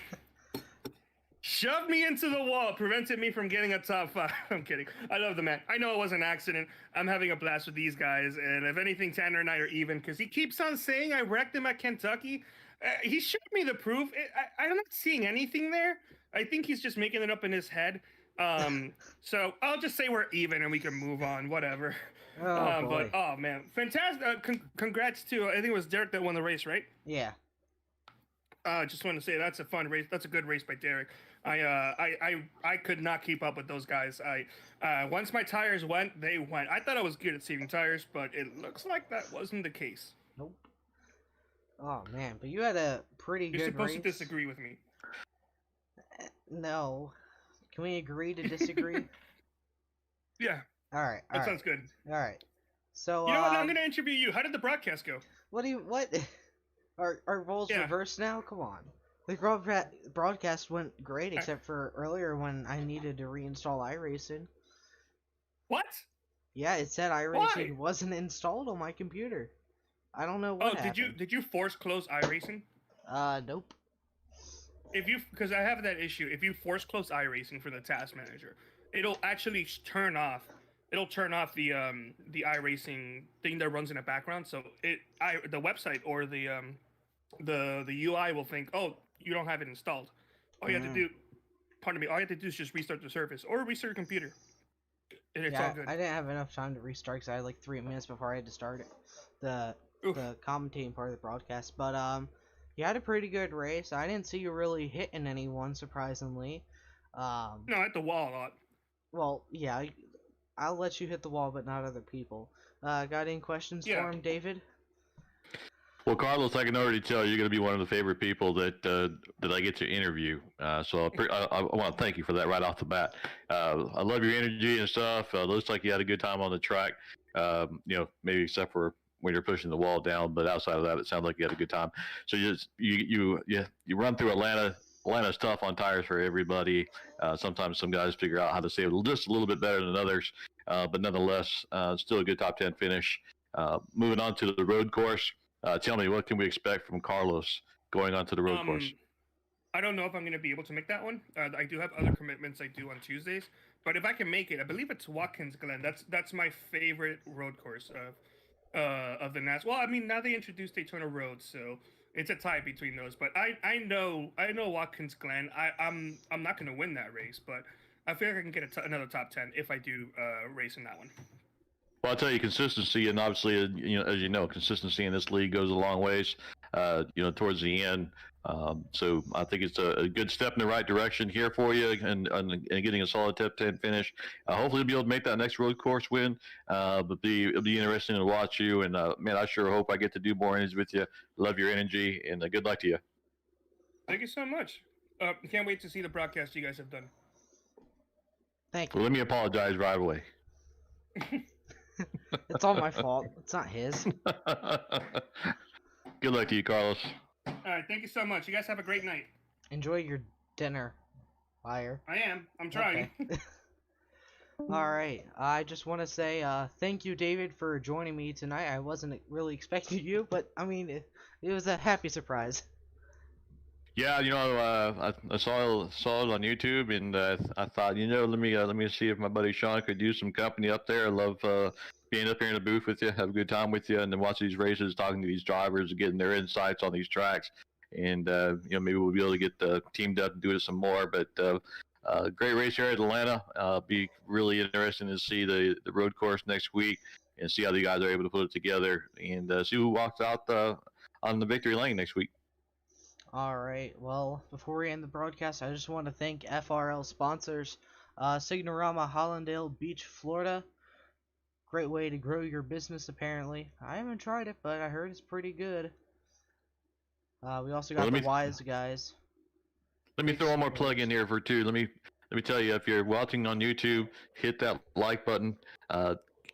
Shoved me into the wall, prevented me from getting a top 5. I'm kidding. I love the man. I know it was an accident. I'm having a blast with these guys. And if anything, Tanner and I are even, because he keeps on saying I wrecked him at Kentucky. He showed me the proof. I'm not seeing anything there. I think he's just making it up in his head. So I'll just say we're even and we can move on. Whatever. Oh, boy. But, oh, man. Fantastic. Congrats to, I think it was Derek that won the race, right? Yeah. Just want to say that's a fun race. That's a good race by Derek. I could not keep up with those guys. Once my tires went, they went. I thought I was good at saving tires, but it looks like that wasn't the case. Nope. Oh, man. But you had a pretty You're good supposed race. to disagree with me. No. Can we agree to disagree? Yeah, Alright. that sounds good. Alright. So, You know what? I'm going to interview you. How did the broadcast go? What? Are roles Yeah. reversed now? Come on. The broadcast went great, except for earlier when I needed to reinstall iRacing. What? Yeah, it said iRacing wasn't installed on my computer. I don't know what happened. did you force close iRacing? Nope. Because I have that issue. If you force close iRacing for the task manager, it'll actually turn off. It'll turn off the iRacing thing that runs in the background. So the website or the UI will think, oh, you don't have it installed. All you have to do, all you have to do is just restart the service or restart your computer, and it's all good. I didn't have enough time to restart because I had like 3 minutes before I had to start it. The commentating part of the broadcast, but you had a pretty good race. I didn't see you really hitting anyone, surprisingly. No, I hit the wall a lot. Well, yeah, I'll let you hit the wall, but not other people. Got any questions for him, David? Well, Carlos, I can already tell you're going to be one of the favorite people that I get to interview. So I want to thank you for that right off the bat. I love your energy and stuff. Looks like you had a good time on the track. Maybe except for when you're pushing the wall down, but outside of that, it sounds like you had a good time. So you run through Atlanta. Atlanta's tough on tires for everybody. Sometimes some guys figure out how to save just a little bit better than others, but nonetheless, still a good top 10 finish. Moving on to the road course. Tell me, what can we expect from Carlos going on to the road course? I don't know if I'm going to be able to make that one. I do have other commitments I do on Tuesdays, but if I can make it, I believe it's Watkins Glen. That's my favorite road course of the NAS. Well, I mean, now they introduced Daytona Road, so it's a tie between those. But I know Watkins Glen. I'm not going to win that race, but I feel like I can get another top 10 if I do race in that one. Well, I'll tell you, consistency, and obviously, as you know, consistency in this league goes a long ways. Towards the end. So I think it's a good step in the right direction here for you, and getting a solid top 10 finish. Hopefully, you'll be able to make that next road course win. But it'll be interesting to watch you. And man, I sure hope I get to do more innings with you. Love your energy, and good luck to you. Thank you so much. Can't wait to see the broadcast you guys have done. Thank you. Well, let me apologize right away. It's all my fault. It's not his. Good luck to you, Carlos. All right, thank you so much. You guys have a great night. Enjoy your dinner, liar. I am. I'm trying. Okay. Alright, I just want to say thank you, David, for joining me tonight. I wasn't really expecting you, but I mean, it was a happy surprise. Yeah, I saw it on YouTube, and I thought, let me see if my buddy Sean could use some company up there. I love being up here in the booth with you, have a good time with you, and then watch these races, talking to these drivers, getting their insights on these tracks, and maybe we'll be able to get teamed up and do it some more. But great race here at Atlanta. Be really interesting to see the road course next week and see how the guys are able to put it together, and see who walks out on the victory lane next week. Alright, well, before we end the broadcast, I just want to thank FRL sponsors, Signorama Hollandale Beach, Florida. Great way to grow your business, apparently. I haven't tried it, but I heard it's pretty good. We also got the Wise Guys. Let me throw one more plug in here for two. Let me tell you, if you're watching on YouTube, hit that like button,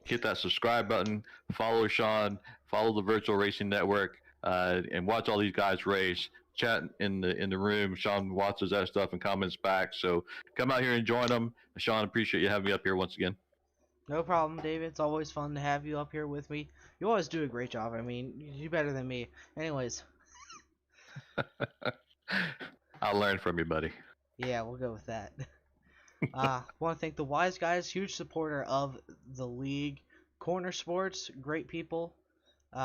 hit that subscribe button, follow Sean, follow the Virtual Racing Network, and watch all these guys race. Chat in the room. Sean watches that stuff and comments back. So come out here and join them. Sean, appreciate you having me up here once again. No problem, David. It's always fun to have you up here with me. You always do a great job. I mean, you do better than me. Anyways. I'll learn from you, buddy. Yeah, we'll go with that. Want to thank the Wise Guys, huge supporter of the league. Corner Sports, great people. We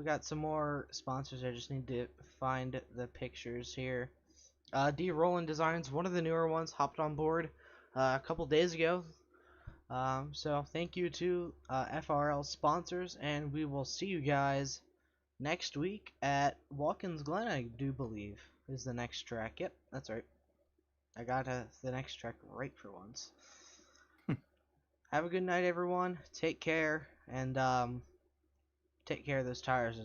got some more sponsors. I just need to find the pictures here. D-Rollin Designs, one of the newer ones, hopped on board a couple days ago. So thank you to FRL sponsors, and we will see you guys next week at Watkins Glen, I do believe, is the next track. Yep, that's right. I got the next track right for once. Have a good night, everyone. Take care, and take care of those tires as well.